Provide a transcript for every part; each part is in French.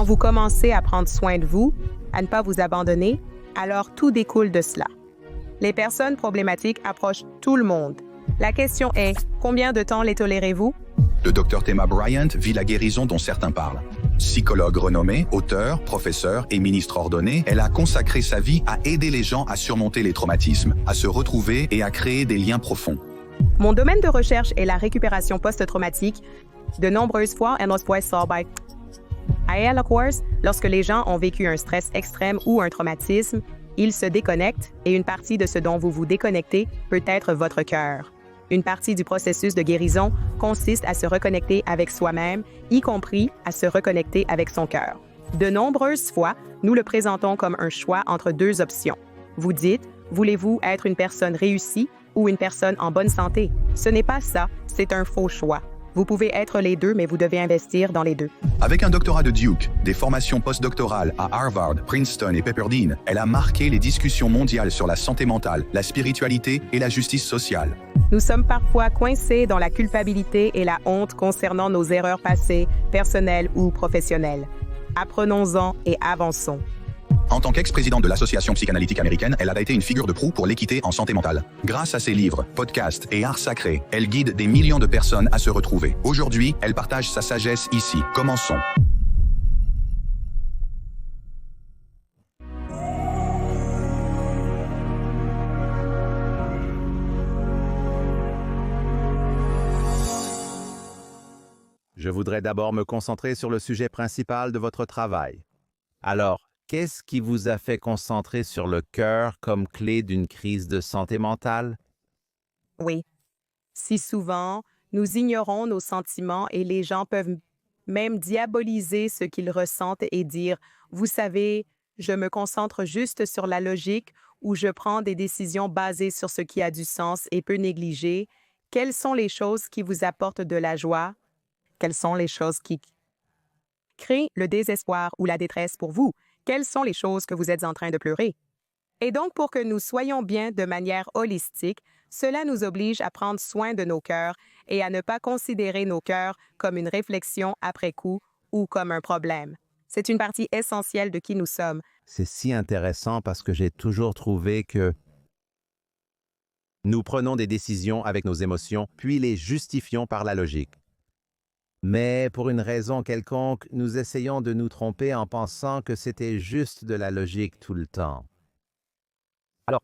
Quand vous commencez à prendre soin de vous, à ne pas vous abandonner, alors tout découle de cela. Les personnes problématiques approchent tout le monde. La question est, combien de temps les tolérez-vous? Le Dr Thema Bryant vit la guérison dont certains parlent. Psychologue renommée, auteure, professeure et ministre ordonnée, elle a consacré sa vie à aider les gens à surmonter les traumatismes, à se retrouver et à créer des liens profonds. Mon domaine de recherche est la récupération post-traumatique. De nombreuses fois, lorsque les gens ont vécu un stress extrême ou un traumatisme, ils se déconnectent et une partie de ce dont vous vous déconnectez peut être votre cœur. Une partie du processus de guérison consiste à se reconnecter avec soi-même, y compris à se reconnecter avec son cœur. De nombreuses fois, nous le présentons comme un choix entre deux options. Vous dites, voulez-vous être une personne réussie ou une personne en bonne santé? Ce n'est pas ça, c'est un faux choix. Vous pouvez être les deux, mais vous devez investir dans les deux. Avec un doctorat de Duke, des formations postdoctorales à Harvard, Princeton et Pepperdine, elle a marqué les discussions mondiales sur la santé mentale, la spiritualité et la justice sociale. Nous sommes parfois coincés dans la culpabilité et la honte concernant nos erreurs passées, personnelles ou professionnelles. Apprenons-en et avançons. En tant qu'ex-présidente de l'Association psychanalytique américaine, elle a été une figure de proue pour l'équité en santé mentale. Grâce à ses livres, podcasts et arts sacrés, elle guide des millions de personnes à se retrouver. Aujourd'hui, elle partage sa sagesse ici. Commençons. Je voudrais d'abord me concentrer sur le sujet principal de votre travail. Alors, qu'est-ce qui vous a fait concentrer sur le cœur comme clé d'une crise de santé mentale? Oui. Si souvent, nous ignorons nos sentiments et les gens peuvent même diaboliser ce qu'ils ressentent et dire « Vous savez, je me concentre juste sur la logique ou je prends des décisions basées sur ce qui a du sens et peut négliger. Quelles sont les choses qui vous apportent de la joie? Quelles sont les choses qui créent le désespoir ou la détresse pour vous? Quelles sont les choses que vous êtes en train de pleurer? Et donc, pour que nous soyons bien de manière holistique, cela nous oblige à prendre soin de nos cœurs et à ne pas considérer nos cœurs comme une réflexion après coup ou comme un problème. C'est une partie essentielle de qui nous sommes. C'est si intéressant parce que j'ai toujours trouvé que nous prenons des décisions avec nos émotions, puis les justifions par la logique. Mais pour une raison quelconque, nous essayons de nous tromper en pensant que c'était juste de la logique tout le temps. Alors,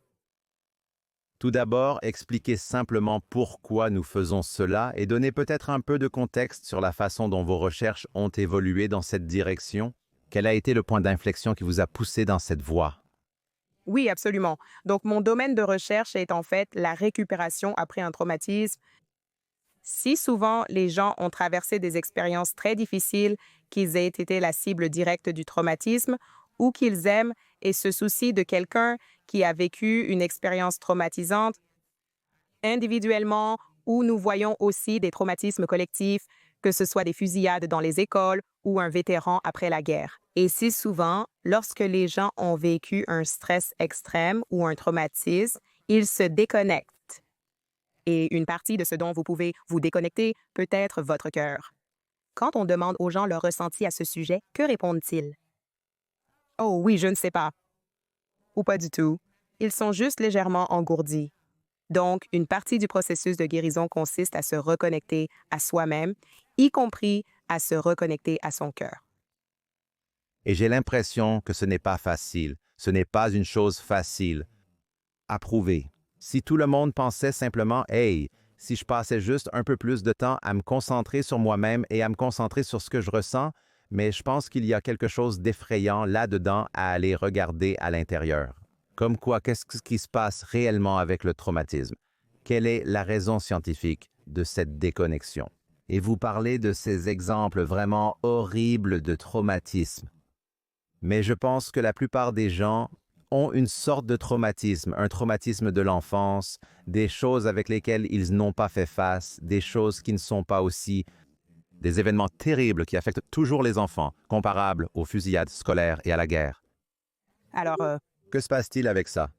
tout d'abord, expliquez simplement pourquoi nous faisons cela et donnez peut-être un peu de contexte sur la façon dont vos recherches ont évolué dans cette direction. Quel a été le point d'inflexion qui vous a poussé dans cette voie? Oui, absolument. Donc, mon domaine de recherche est en fait la récupération après un traumatisme. Si souvent les gens ont traversé des expériences très difficiles, qu'ils aient été la cible directe du traumatisme, ou qu'ils aiment et se soucient de quelqu'un qui a vécu une expérience traumatisante, individuellement, ou nous voyons aussi des traumatismes collectifs, que ce soit des fusillades dans les écoles ou un vétéran après la guerre. Et si souvent, lorsque les gens ont vécu un stress extrême ou un traumatisme, ils se déconnectent. Et une partie de ce dont vous pouvez vous déconnecter peut être votre cœur. Quand on demande aux gens leur ressenti à ce sujet, que répondent-ils? Oh oui, je ne sais pas. Ou pas du tout. Ils sont juste légèrement engourdis. Donc, une partie du processus de guérison consiste à se reconnecter à soi-même, y compris à se reconnecter à son cœur. Et j'ai l'impression que ce n'est pas facile. Ce n'est pas une chose facile à prouver. Si tout le monde pensait simplement « Hey, si je passais juste un peu plus de temps à me concentrer sur moi-même et à me concentrer sur ce que je ressens, mais je pense qu'il y a quelque chose d'effrayant là-dedans à aller regarder à l'intérieur. » Comme quoi, qu'est-ce qui se passe réellement avec le traumatisme? Quelle est la raison scientifique de cette déconnexion? Et vous parlez de ces exemples vraiment horribles de traumatisme. Mais je pense que la plupart des gens ont une sorte de traumatisme, un traumatisme de l'enfance, des choses avec lesquelles ils n'ont pas fait face, des choses qui ne sont pas aussi des événements terribles qui affectent toujours les enfants, comparables aux fusillades scolaires et à la guerre. Alors, Que se passe-t-il avec ça?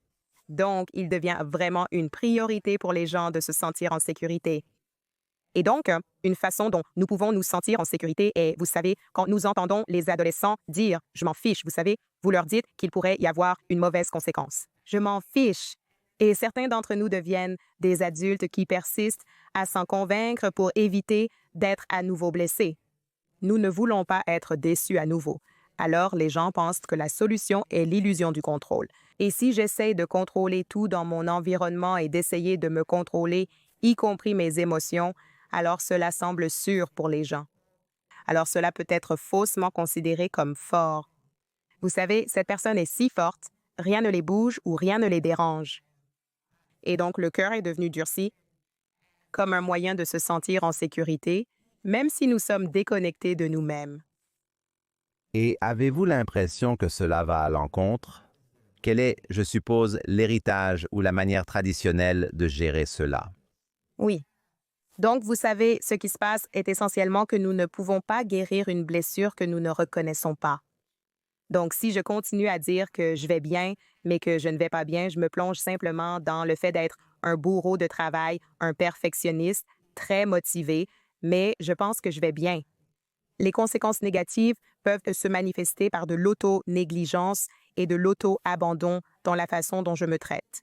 donc, il devient vraiment une priorité pour les gens de se sentir en sécurité. Et donc, une façon dont nous pouvons nous sentir en sécurité est, vous savez, quand nous entendons les adolescents dire « je m'en fiche », vous savez, vous leur dites qu'il pourrait y avoir une mauvaise conséquence. « Je m'en fiche ». Et certains d'entre nous deviennent des adultes qui persistent à s'en convaincre pour éviter d'être à nouveau blessés. Nous ne voulons pas être déçus à nouveau. Alors, les gens pensent que la solution est l'illusion du contrôle. Et si j'essaie de contrôler tout dans mon environnement et d'essayer de me contrôler, y compris mes émotions, alors cela semble sûr pour les gens. Alors cela peut être faussement considéré comme fort. Vous savez, cette personne est si forte, rien ne les bouge ou rien ne les dérange. Et donc le cœur est devenu durci, comme un moyen de se sentir en sécurité, même si nous sommes déconnectés de nous-mêmes. Et avez-vous l'impression que cela va à l'encontre? Quel est, je suppose, l'héritage ou la manière traditionnelle de gérer cela? Oui. Donc, vous savez, ce qui se passe est essentiellement que nous ne pouvons pas guérir une blessure que nous ne reconnaissons pas. Donc, si je continue à dire que je vais bien, mais que je ne vais pas bien, je me plonge simplement dans le fait d'être un bourreau de travail, un perfectionniste, très motivé, mais je pense que je vais bien. Les conséquences négatives peuvent se manifester par de l'auto-négligence et de l'auto-abandon dans la façon dont je me traite.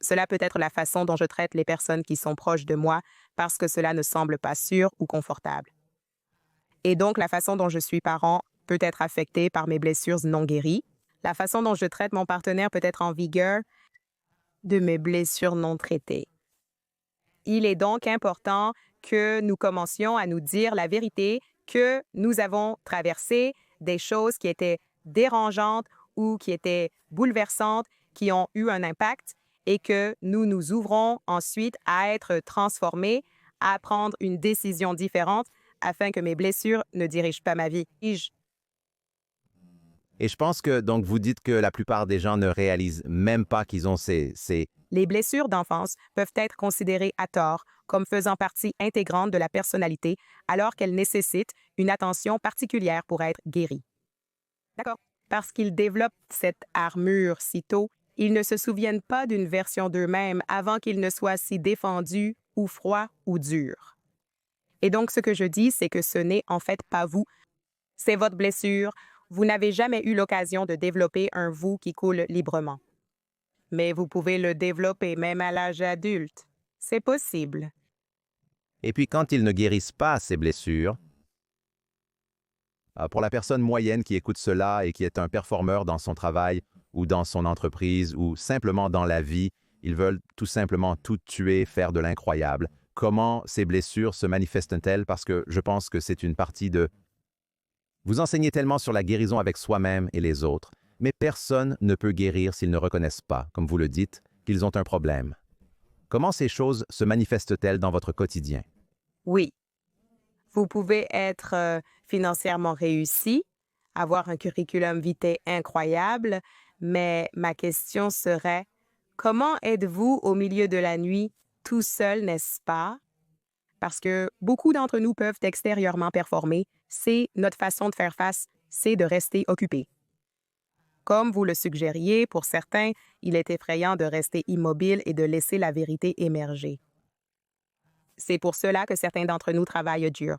Cela peut être la façon dont je traite les personnes qui sont proches de moi parce que cela ne semble pas sûr ou confortable. Et donc, la façon dont je suis parent peut être affectée par mes blessures non guéries. La façon dont je traite mon partenaire peut être en vigueur de mes blessures non traitées. Il est donc important que nous commencions à nous dire la vérité, que nous avons traversé des choses qui étaient dérangeantes ou qui étaient bouleversantes, qui ont eu un impact, et que nous nous ouvrons ensuite à être transformés, à prendre une décision différente afin que mes blessures ne dirigent pas ma vie. Et je pense que, donc, vous dites que la plupart des gens ne réalisent même pas qu'ils ont ces... Les blessures d'enfance peuvent être considérées à tort comme faisant partie intégrante de la personnalité alors qu'elles nécessitent une attention particulière pour être guéries. D'accord. Parce qu'ils développent cette armure si tôt, ils ne se souviennent pas d'une version d'eux-mêmes avant qu'ils ne soient si défendus ou froids ou durs. Et donc, ce que je dis, c'est que ce n'est en fait pas vous. C'est votre blessure. Vous n'avez jamais eu l'occasion de développer un vous qui coule librement. Mais vous pouvez le développer même à l'âge adulte. C'est possible. Et puis quand ils ne guérissent pas ces blessures, pour la personne moyenne qui écoute cela et qui est un performeur dans son travail ou dans son entreprise ou simplement dans la vie, ils veulent tout simplement tout tuer, faire de l'incroyable. Comment ces blessures se manifestent-elles? Parce que je pense que c'est une partie de... Vous enseignez tellement sur la guérison avec soi-même et les autres, mais personne ne peut guérir s'ils ne reconnaissent pas, comme vous le dites, qu'ils ont un problème. Comment ces choses se manifestent-elles dans votre quotidien? Oui. Vous pouvez être financièrement réussi, avoir un curriculum vitae incroyable, mais ma question serait, comment êtes-vous au milieu de la nuit, tout seul, n'est-ce pas? Parce que beaucoup d'entre nous peuvent extérieurement performer. C'est notre façon de faire face, c'est de rester occupé. Comme vous le suggériez, pour certains, il est effrayant de rester immobile et de laisser la vérité émerger. C'est pour cela que certains d'entre nous travaillent dur.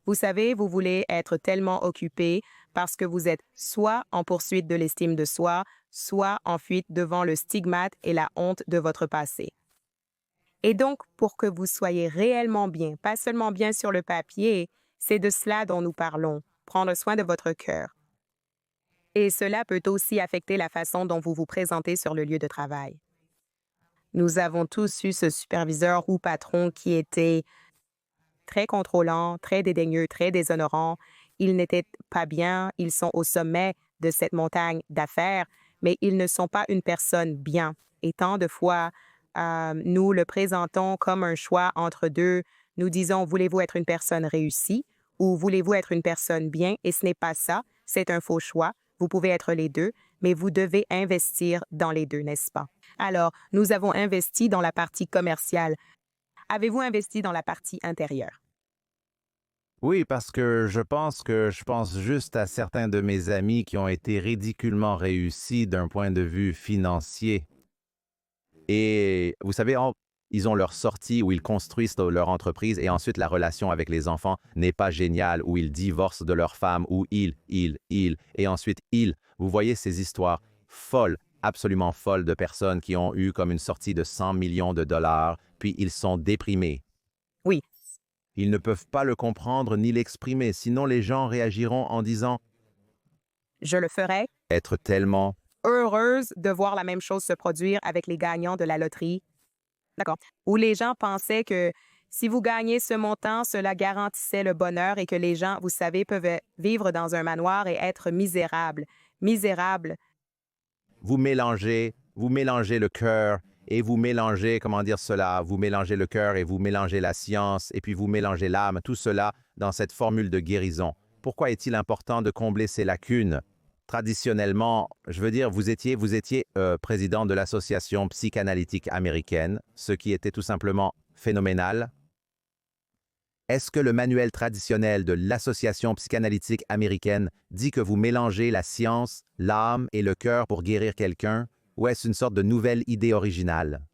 Vous savez, vous voulez être tellement occupé parce que vous êtes soit en poursuite de l'estime de soi, soit en fuite devant le stigmate et la honte de votre passé. Et donc, pour que vous soyez réellement bien, pas seulement bien sur le papier, c'est de cela dont nous parlons, prendre soin de votre cœur. Et cela peut aussi affecter la façon dont vous vous présentez sur le lieu de travail. Nous avons tous eu ce superviseur ou patron qui était très contrôlant, très dédaigneux, très déshonorant. Ils n'étaient pas bien, ils sont au sommet de cette montagne d'affaires, mais ils ne sont pas une personne bien. Et tant de fois, nous le présentons comme un choix entre deux. Nous disons, voulez-vous être une personne réussie ou voulez-vous être une personne bien? Et ce n'est pas ça, c'est un faux choix. Vous pouvez être les deux, mais vous devez investir dans les deux, n'est-ce pas? Alors, nous avons investi dans la partie commerciale. Avez-vous investi dans la partie intérieure? Oui, parce que je pense juste à certains de mes amis qui ont été ridiculement réussis d'un point de vue financier. Et vous savez, Ils ont leur sortie où ils construisent leur entreprise et ensuite la relation avec les enfants n'est pas géniale, où ils divorcent de leur femme, où et ensuite ils. Vous voyez ces histoires folles, absolument folles de personnes qui ont eu comme une sortie de 100 millions de dollars, puis ils sont déprimés. Oui, Ils ne peuvent pas le comprendre ni l'exprimer, sinon les gens réagiront en disant je le ferai. « être tellement ». Heureuse de voir la même chose se produire avec les gagnants de la loterie. D'accord. Où les gens pensaient que si vous gagnez ce montant, cela garantissait le bonheur et que les gens, vous savez, peuvent vivre dans un manoir et être misérables. Misérables. Vous mélangez le cœur et vous mélangez, comment dire cela, vous mélangez le cœur et vous mélangez la science et puis vous mélangez l'âme, tout cela dans cette formule de guérison. Pourquoi est-il important de combler ces lacunes? Traditionnellement, je veux dire, vous étiez président de l'Association psychanalytique américaine, ce qui était tout simplement phénoménal. Est-ce que le manuel traditionnel de l'Association psychanalytique américaine dit que vous mélangez la science, l'âme et le cœur pour guérir quelqu'un, ou est-ce une sorte de nouvelle idée originale?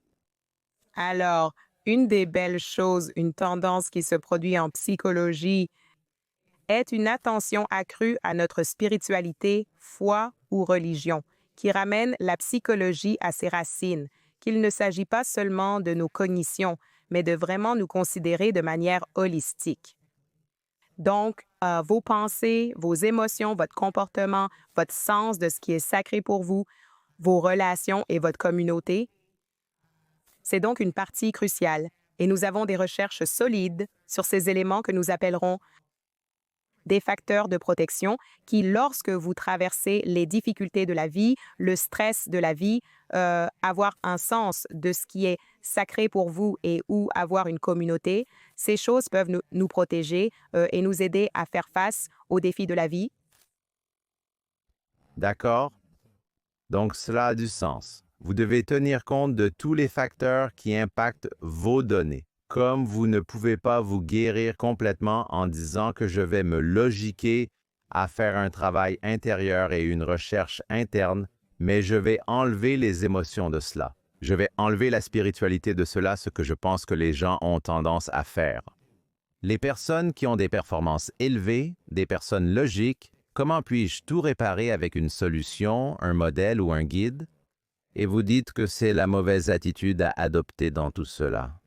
Alors, une des belles choses, une tendance qui se produit en psychologie, est une attention accrue à notre spiritualité, foi ou religion, qui ramène la psychologie à ses racines, qu'il ne s'agit pas seulement de nos cognitions, mais de vraiment nous considérer de manière holistique. Donc, vos pensées, vos émotions, votre comportement, votre sens de ce qui est sacré pour vous, vos relations et votre communauté, c'est donc une partie cruciale. Et nous avons des recherches solides sur ces éléments que nous appellerons des facteurs de protection qui, lorsque vous traversez les difficultés de la vie, le stress de la vie, avoir un sens de ce qui est sacré pour vous et ou avoir une communauté, ces choses peuvent nous protéger et nous aider à faire face aux défis de la vie. D'accord? Donc cela a du sens. Vous devez tenir compte de tous les facteurs qui impactent vos données. Comme vous ne pouvez pas vous guérir complètement en disant que je vais me logiquer à faire un travail intérieur et une recherche interne, mais je vais enlever les émotions de cela. Je vais enlever la spiritualité de cela, ce que je pense que les gens ont tendance à faire. Les personnes qui ont des performances élevées, des personnes logiques, comment puis-je tout réparer avec une solution, un modèle ou un guide? Et vous dites que c'est la mauvaise attitude à adopter dans tout cela.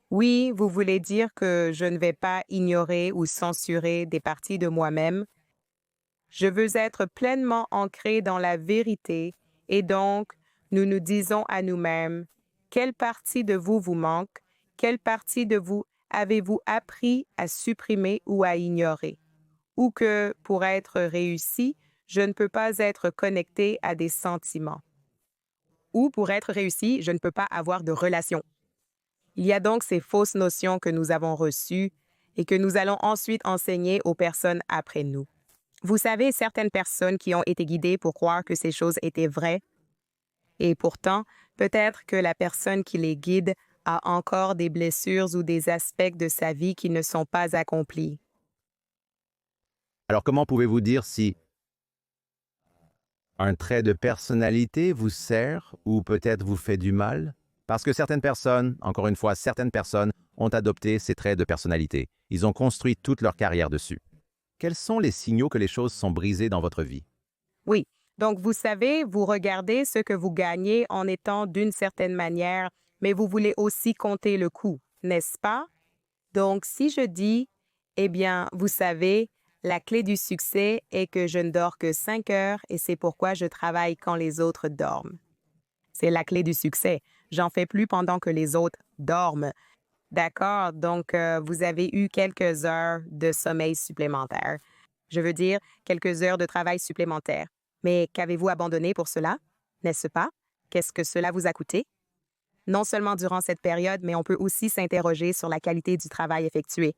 Oui, vous voulez dire que je ne vais pas ignorer ou censurer des parties de moi-même. Je veux être pleinement ancré dans la vérité et donc nous nous disons à nous-mêmes quelle partie de vous vous manque, quelle partie de vous avez-vous appris à supprimer ou à ignorer, ou que pour être réussi, je ne peux pas être connecté à des sentiments, ou pour être réussi, je ne peux pas avoir de relation. Il y a donc ces fausses notions que nous avons reçues et que nous allons ensuite enseigner aux personnes après nous. Vous savez, certaines personnes qui ont été guidées pour croire que ces choses étaient vraies, et pourtant, peut-être que la personne qui les guide a encore des blessures ou des aspects de sa vie qui ne sont pas accomplis. Alors comment pouvez-vous dire si un trait de personnalité vous sert ou peut-être vous fait du mal? Parce que certaines personnes, encore une fois, certaines personnes ont adopté ces traits de personnalité. Ils ont construit toute leur carrière dessus. Quels sont les signaux que les choses sont brisées dans votre vie? Oui, donc vous savez, vous regardez ce que vous gagnez en étant d'une certaine manière, mais vous voulez aussi compter le coût, n'est-ce pas? Donc si je dis, eh bien, vous savez, la clé du succès est que je ne dors que 5 heures et c'est pourquoi je travaille quand les autres dorment. C'est la clé du succès. J'en fais plus pendant que les autres dorment. D'accord, donc vous avez eu quelques heures de sommeil supplémentaire. Je veux dire, quelques heures de travail supplémentaire. Mais qu'avez-vous abandonné pour cela? N'est-ce pas? Qu'est-ce que cela vous a coûté? Non seulement durant cette période, mais on peut aussi s'interroger sur la qualité du travail effectué.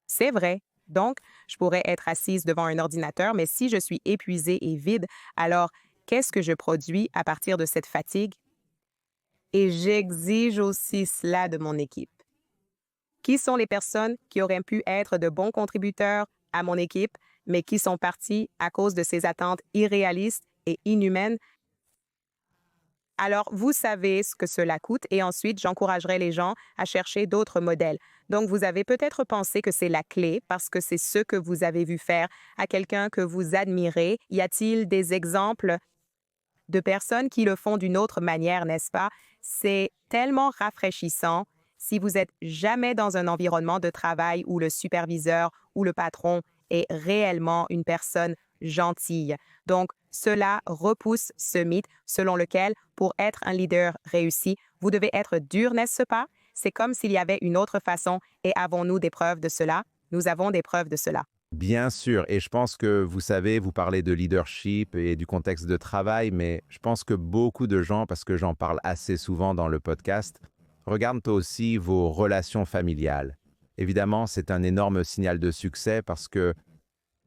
C'est vrai. Donc, je pourrais être assise devant un ordinateur, mais si je suis épuisée et vide, alors qu'est-ce que je produis à partir de cette fatigue? Et j'exige aussi cela de mon équipe. Qui sont les personnes qui auraient pu être de bons contributeurs à mon équipe, mais qui sont partis à cause de ces attentes irréalistes et inhumaines? Alors, vous savez ce que cela coûte et ensuite, j'encouragerai les gens à chercher d'autres modèles. Donc, vous avez peut-être pensé que c'est la clé parce que c'est ce que vous avez vu faire à quelqu'un que vous admirez. Y a-t-il des exemples de personnes qui le font d'une autre manière, n'est-ce pas? C'est tellement rafraîchissant si vous êtes jamais dans un environnement de travail où le superviseur ou le patron est réellement une personne gentille. Donc, cela repousse ce mythe selon lequel, pour être un leader réussi, vous devez être dur, n'est-ce pas? C'est comme s'il y avait une autre façon. Et avons-nous des preuves de cela? Nous avons des preuves de cela. Bien sûr, et je pense que vous savez, vous parlez de leadership et du contexte de travail, mais je pense que beaucoup de gens, parce que j'en parle assez souvent dans le podcast, regardent aussi vos relations familiales. Évidemment, c'est un énorme signal de succès parce que,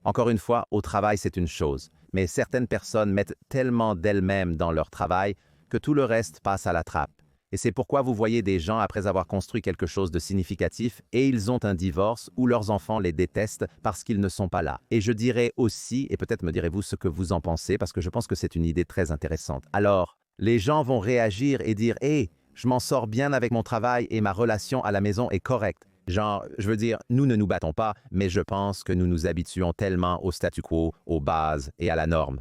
encore une fois, au travail, c'est une chose, mais certaines personnes mettent tellement d'elles-mêmes dans leur travail que tout le reste passe à la trappe. Et c'est pourquoi vous voyez des gens, après avoir construit quelque chose de significatif, et ils ont un divorce ou leurs enfants les détestent parce qu'ils ne sont pas là. Et je dirais aussi, et peut-être me direz-vous ce que vous en pensez, parce que je pense que c'est une idée très intéressante. Alors, les gens vont réagir et dire « Hey, je m'en sors bien avec mon travail et ma relation à la maison est correcte. » Genre, je veux dire, nous ne nous battons pas, mais je pense que nous nous habituons tellement au statu quo, aux bases et à la norme.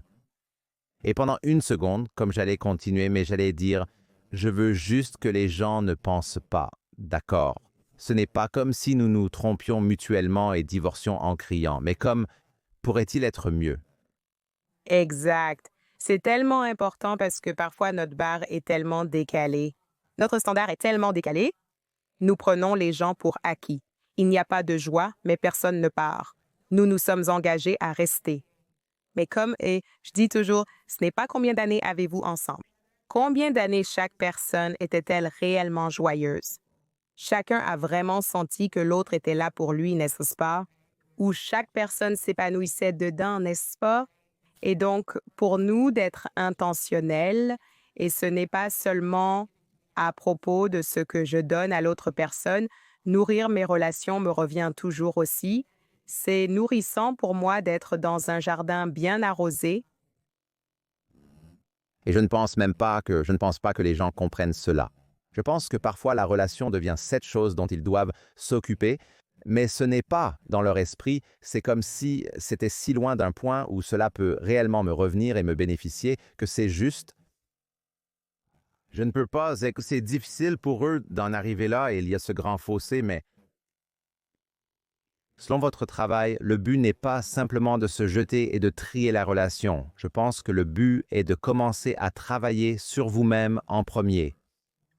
Et pendant une seconde, comme j'allais continuer, mais j'allais dire « Je veux juste que les gens ne pensent pas, d'accord. Ce n'est pas comme si nous nous trompions mutuellement et divorcions en criant, mais comme pourrait-il être mieux? » Exact. C'est tellement important parce que parfois notre barre est tellement décalée. Notre standard est tellement décalé, nous prenons les gens pour acquis. Il n'y a pas de joie, mais personne ne part. Nous nous sommes engagés à rester. Mais et je dis toujours, ce n'est pas combien d'années avez-vous ensemble. Combien d'années chaque personne était-elle réellement joyeuse? Chacun a vraiment senti que l'autre était là pour lui, n'est-ce pas? Ou chaque personne s'épanouissait dedans, n'est-ce pas? Et donc, pour nous, d'être intentionnel, et ce n'est pas seulement à propos de ce que je donne à l'autre personne, nourrir mes relations me revient toujours aussi. C'est nourrissant pour moi d'être dans un jardin bien arrosé. Et je ne pense pas que les gens comprennent cela. Je pense que parfois la relation devient cette chose dont ils doivent s'occuper, mais ce n'est pas dans leur esprit, c'est comme si c'était si loin d'un point où cela peut réellement me revenir et me bénéficier que c'est juste. Je ne peux pas, c'est difficile pour eux d'en arriver là et il y a ce grand fossé, mais selon votre travail, le but n'est pas simplement de se jeter et de trier la relation. Je pense que le but est de commencer à travailler sur vous-même en premier.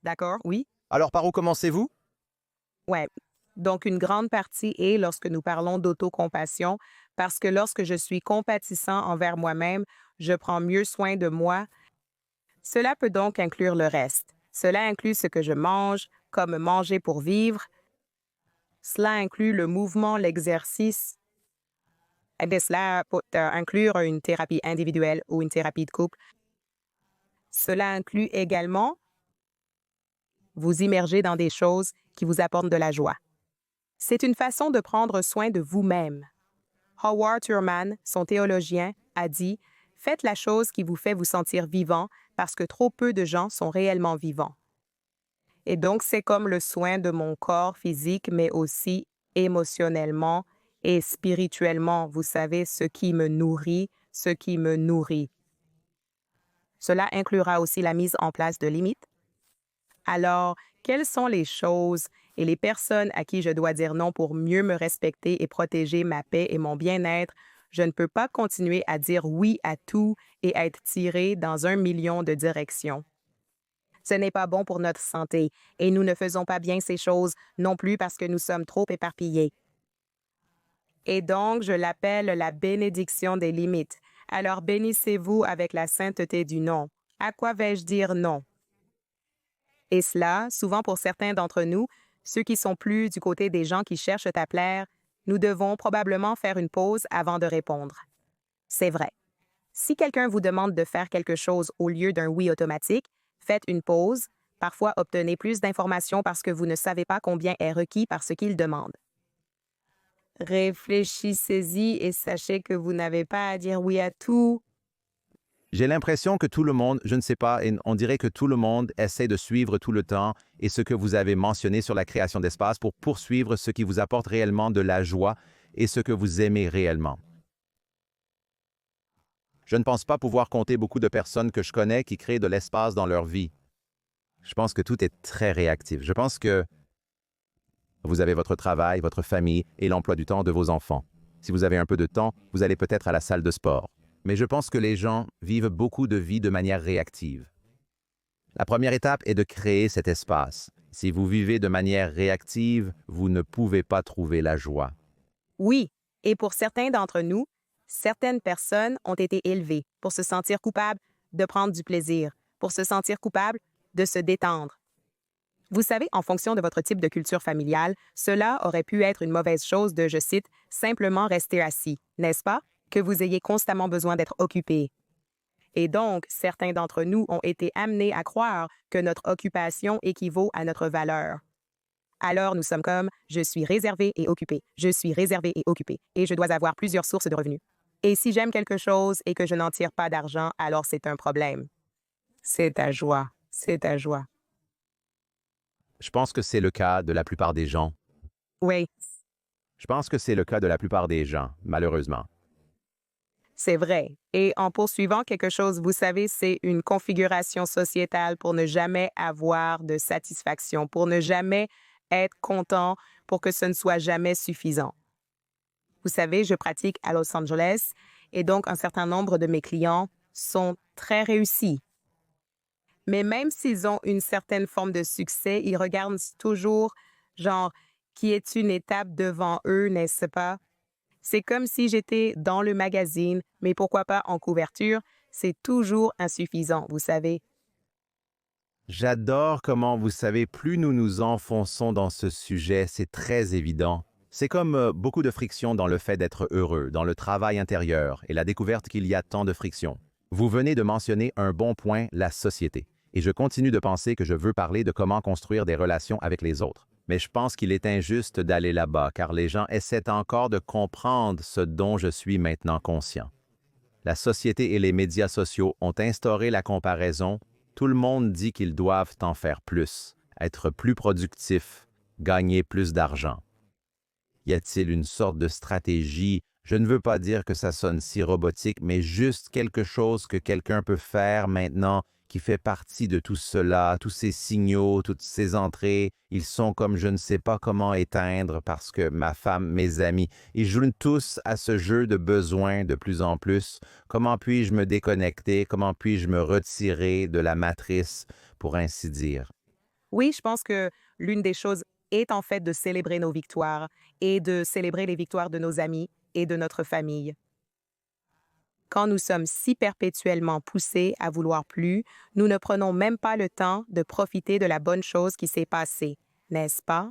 D'accord? Oui? Alors par où commencez-vous? Ouais. Donc, une grande partie est lorsque nous parlons d'autocompassion, parce que lorsque je suis compatissant envers moi-même, je prends mieux soin de moi. Cela peut donc inclure le reste. Cela inclut ce que je mange, comme manger pour vivre. Cela inclut le mouvement, l'exercice. Eh bien, cela peut inclure une thérapie individuelle ou une thérapie de couple. Cela inclut également vous immerger dans des choses qui vous apportent de la joie. C'est une façon de prendre soin de vous-même. Howard Thurman, son théologien, a dit « Faites la chose qui vous fait vous sentir vivant parce que trop peu de gens sont réellement vivants. » Et donc, c'est comme le soin de mon corps physique, mais aussi émotionnellement et spirituellement. Vous savez, ce qui me nourrit, ce qui me nourrit. Cela inclura aussi la mise en place de limites. Alors, quelles sont les choses et les personnes à qui je dois dire non pour mieux me respecter et protéger ma paix et mon bien-être? Je ne peux pas continuer à dire oui à tout et être tiré dans 1 million de directions. Ce n'est pas bon pour notre santé et nous ne faisons pas bien ces choses non plus parce que nous sommes trop éparpillés. Et donc, je l'appelle la bénédiction des limites. Alors, bénissez-vous avec la sainteté du non. À quoi vais-je dire non? Et cela, souvent pour certains d'entre nous, ceux qui sont plus du côté des gens qui cherchent à plaire, nous devons probablement faire une pause avant de répondre. C'est vrai. Si quelqu'un vous demande de faire quelque chose au lieu d'un oui automatique, faites une pause. Parfois, obtenez plus d'informations parce que vous ne savez pas combien est requis par ce qu'il demande. Réfléchissez-y et sachez que vous n'avez pas à dire oui à tout. J'ai l'impression que tout le monde, je ne sais pas, et on dirait que tout le monde essaie de suivre tout le temps et ce que vous avez mentionné sur la création d'espace pour poursuivre ce qui vous apporte réellement de la joie et ce que vous aimez réellement. Je ne pense pas pouvoir compter beaucoup de personnes que je connais qui créent de l'espace dans leur vie. Je pense que tout est très réactif. Je pense que vous avez votre travail, votre famille et l'emploi du temps de vos enfants. Si vous avez un peu de temps, vous allez peut-être à la salle de sport. Mais je pense que les gens vivent beaucoup de vie de manière réactive. La première étape est de créer cet espace. Si vous vivez de manière réactive, vous ne pouvez pas trouver la joie. Oui, et pour certains d'entre nous, certaines personnes ont été élevées pour se sentir coupables de prendre du plaisir, pour se sentir coupables de se détendre. Vous savez, en fonction de votre type de culture familiale, cela aurait pu être une mauvaise chose de, je cite, simplement rester assis, n'est-ce pas? Que vous ayez constamment besoin d'être occupé. Et donc, certains d'entre nous ont été amenés à croire que notre occupation équivaut à notre valeur. Alors, nous sommes comme « je suis réservé et occupé, je suis réservé et occupé, et je dois avoir plusieurs sources de revenus. Et si j'aime quelque chose et que je n'en tire pas d'argent, alors c'est un problème. » C'est ta joie, c'est ta joie. Je pense que c'est le cas de la plupart des gens. Oui, Je pense que c'est le cas de la plupart des gens, malheureusement. c'est vrai. Et en poursuivant quelque chose, vous savez, c'est une configuration sociétale pour ne jamais avoir de satisfaction, pour ne jamais être content, pour que ce ne soit jamais suffisant. Vous savez, je pratique à Los Angeles et donc un certain nombre de mes clients sont très réussis. Mais même s'ils ont une certaine forme de succès, ils regardent toujours, genre, qui est une étape devant eux, n'est-ce pas? C'est comme si j'étais dans le magazine, mais pourquoi pas en couverture? C'est toujours insuffisant, vous savez. J'adore comment, vous savez, plus nous nous enfonçons dans ce sujet, c'est très évident. C'est comme beaucoup de friction dans le fait d'être heureux, dans le travail intérieur et la découverte qu'il y a tant de friction. Vous venez de mentionner un bon point, la société. Et je continue de penser que je veux parler de comment construire des relations avec les autres. Mais je pense qu'il est injuste d'aller là-bas, car les gens essaient encore de comprendre ce dont je suis maintenant conscient. La société et les médias sociaux ont instauré la comparaison. Tout le monde dit qu'ils doivent en faire plus, être plus productifs, gagner plus d'argent. Y a-t-il une sorte de stratégie? Je ne veux pas dire que ça sonne si robotique, mais juste quelque chose que quelqu'un peut faire maintenant qui fait partie de tout cela, tous ces signaux, toutes ces entrées, ils sont comme je ne sais pas comment éteindre parce que ma femme, mes amis, ils jouent tous à ce jeu de besoin de plus en plus. Comment puis-je me déconnecter? Comment puis-je me retirer de la matrice, pour ainsi dire? Oui, je pense que l'une des choses est en fait de célébrer nos victoires et de célébrer les victoires de nos amis et de notre famille. Quand nous sommes si perpétuellement poussés à vouloir plus, nous ne prenons même pas le temps de profiter de la bonne chose qui s'est passée, n'est-ce pas?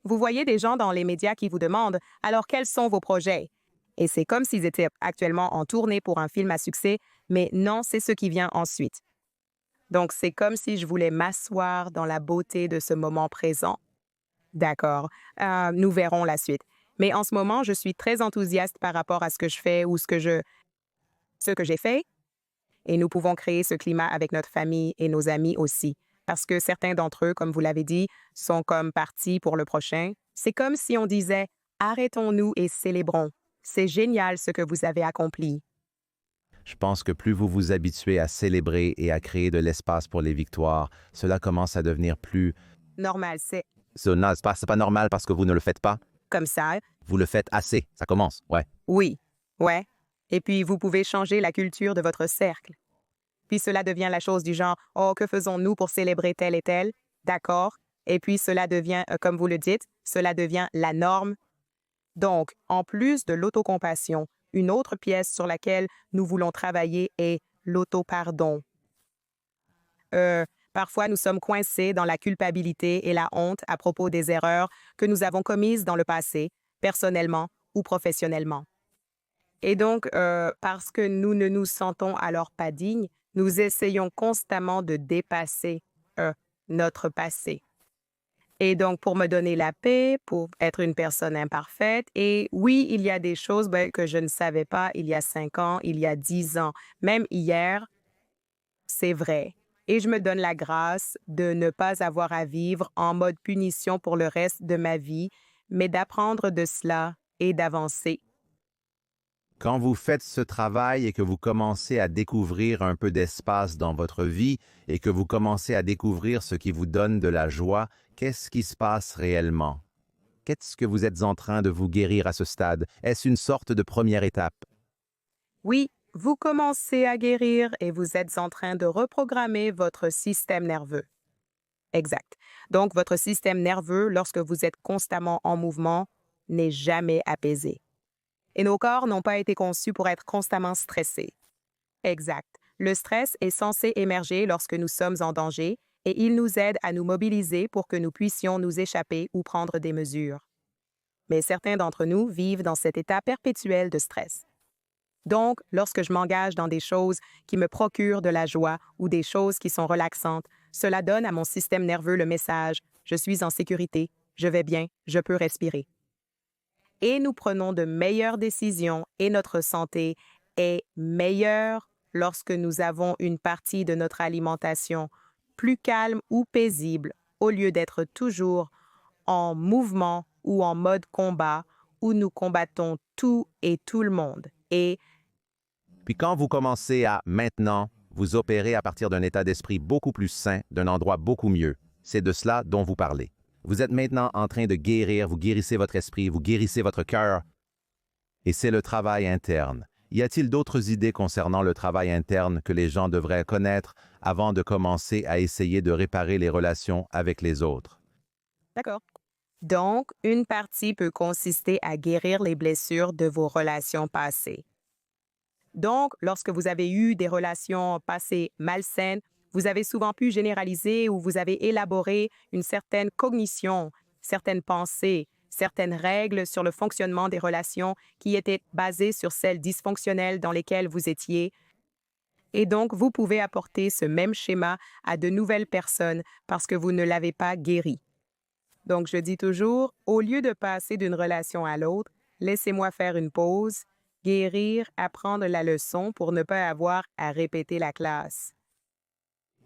Vous voyez des gens dans les médias qui vous demandent « Alors, quels sont vos projets? » Et c'est comme s'ils étaient actuellement en tournée pour un film à succès, mais non, c'est ce qui vient ensuite. Donc, c'est comme si je voulais m'asseoir dans la beauté de ce moment présent. D'accord, nous verrons la suite. Mais en ce moment, je suis très enthousiaste par rapport à ce que je fais ou ce que j'ai fait. Et nous pouvons créer ce climat avec notre famille et nos amis aussi. Parce que certains d'entre eux, comme vous l'avez dit, sont comme partis pour le prochain. C'est comme si on disait « Arrêtons-nous et célébrons. C'est génial ce que vous avez accompli. » Je pense que plus vous vous habituez à célébrer et à créer de l'espace pour les victoires, cela commence à devenir plus... Normal, c'est C'est pas normal parce que vous ne le faites pas. comme ça. Vous le faites assez. Ça commence, ouais. Oui, ouais. Et puis, vous pouvez changer la culture de votre cercle. Puis cela devient la chose du genre « Oh, que faisons-nous pour célébrer tel et tel? » D'accord. Et puis cela devient, comme vous le dites, cela devient la norme. Donc, en plus de l'autocompassion, une autre pièce sur laquelle nous voulons travailler est l'autopardon. Parfois, nous sommes coincés dans la culpabilité et la honte à propos des erreurs que nous avons commises dans le passé, personnellement ou professionnellement. Et donc, parce que nous ne nous sentons alors pas dignes, nous essayons constamment de dépasser notre passé. Et donc, pour me donner la paix, pour être une personne imparfaite. Et oui, il y a des choses que je ne savais pas il y a 5 ans, il y a 10 ans, même hier, c'est vrai. Et je me donne la grâce de ne pas avoir à vivre en mode punition pour le reste de ma vie, mais d'apprendre de cela et d'avancer. Quand vous faites ce travail et que vous commencez à découvrir un peu d'espace dans votre vie et que vous commencez à découvrir ce qui vous donne de la joie, qu'est-ce qui se passe réellement? Qu'est-ce que vous êtes en train de vous guérir à ce stade? Est-ce une sorte de première étape? Oui, vous commencez à guérir et vous êtes en train de reprogrammer votre système nerveux. Exact. Donc, votre système nerveux, lorsque vous êtes constamment en mouvement, n'est jamais apaisé. Et nos corps n'ont pas été conçus pour être constamment stressés. Exact. Le stress est censé émerger lorsque nous sommes en danger et il nous aide à nous mobiliser pour que nous puissions nous échapper ou prendre des mesures. Mais certains d'entre nous vivent dans cet état perpétuel de stress. Donc, lorsque je m'engage dans des choses qui me procurent de la joie ou des choses qui sont relaxantes, cela donne à mon système nerveux le message: je suis en sécurité, je vais bien, je peux respirer. Et nous prenons de meilleures décisions et notre santé est meilleure lorsque nous avons une partie de notre alimentation plus calme ou paisible au lieu d'être toujours en mouvement ou en mode combat où nous combattons tout et tout le monde. Et Puis quand vous commencez à maintenant vous opérer à partir d'un état d'esprit beaucoup plus sain, d'un endroit beaucoup mieux, c'est de cela dont vous parlez. Vous êtes maintenant en train de guérir, vous guérissez votre esprit, vous guérissez votre cœur, et c'est le travail interne. Y a-t-il d'autres idées concernant le travail interne que les gens devraient connaître avant de commencer à essayer de réparer les relations avec les autres? d'accord. Donc, une partie peut consister à guérir les blessures de vos relations passées. Donc, lorsque vous avez eu des relations passées malsaines, vous avez souvent pu généraliser ou vous avez élaboré une certaine cognition, certaines pensées, certaines règles sur le fonctionnement des relations qui étaient basées sur celles dysfonctionnelles dans lesquelles vous étiez. Et donc, vous pouvez apporter ce même schéma à de nouvelles personnes parce que vous ne l'avez pas guéri. Donc, je dis toujours, au lieu de passer d'une relation à l'autre, laissez-moi faire une pause, guérir, apprendre la leçon pour ne pas avoir à répéter la classe.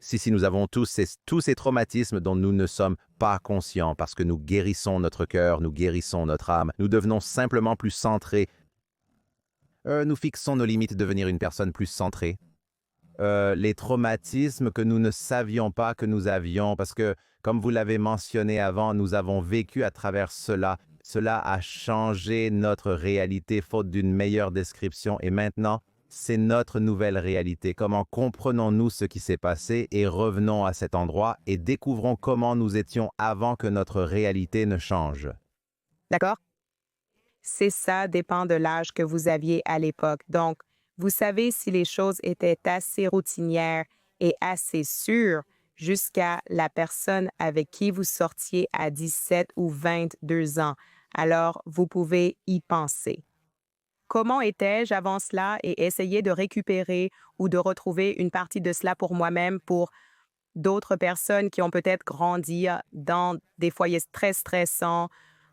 Si nous avons tous ces traumatismes dont nous ne sommes pas conscients parce que nous guérissons notre cœur, nous guérissons notre âme, nous devenons simplement plus centrés. Nous fixons nos limites de devenir une personne plus centrée. Les traumatismes que nous ne savions pas que nous avions, parce que, comme vous l'avez mentionné avant, nous avons vécu à travers cela. Cela a changé notre réalité faute d'une meilleure description et maintenant, c'est notre nouvelle réalité. Comment comprenons-nous ce qui s'est passé et revenons à cet endroit et découvrons comment nous étions avant que notre réalité ne change. D'accord? C'est ça dépend de l'âge que vous aviez à l'époque. Donc, vous savez si les choses étaient assez routinières et assez sûres jusqu'à la personne avec qui vous sortiez à 17 ou 22 ans. Alors, vous pouvez y penser. Comment étais-je avant cela et essayer de récupérer ou de retrouver une partie de cela pour moi-même, pour d'autres personnes qui ont peut-être grandi dans des foyers très stressants,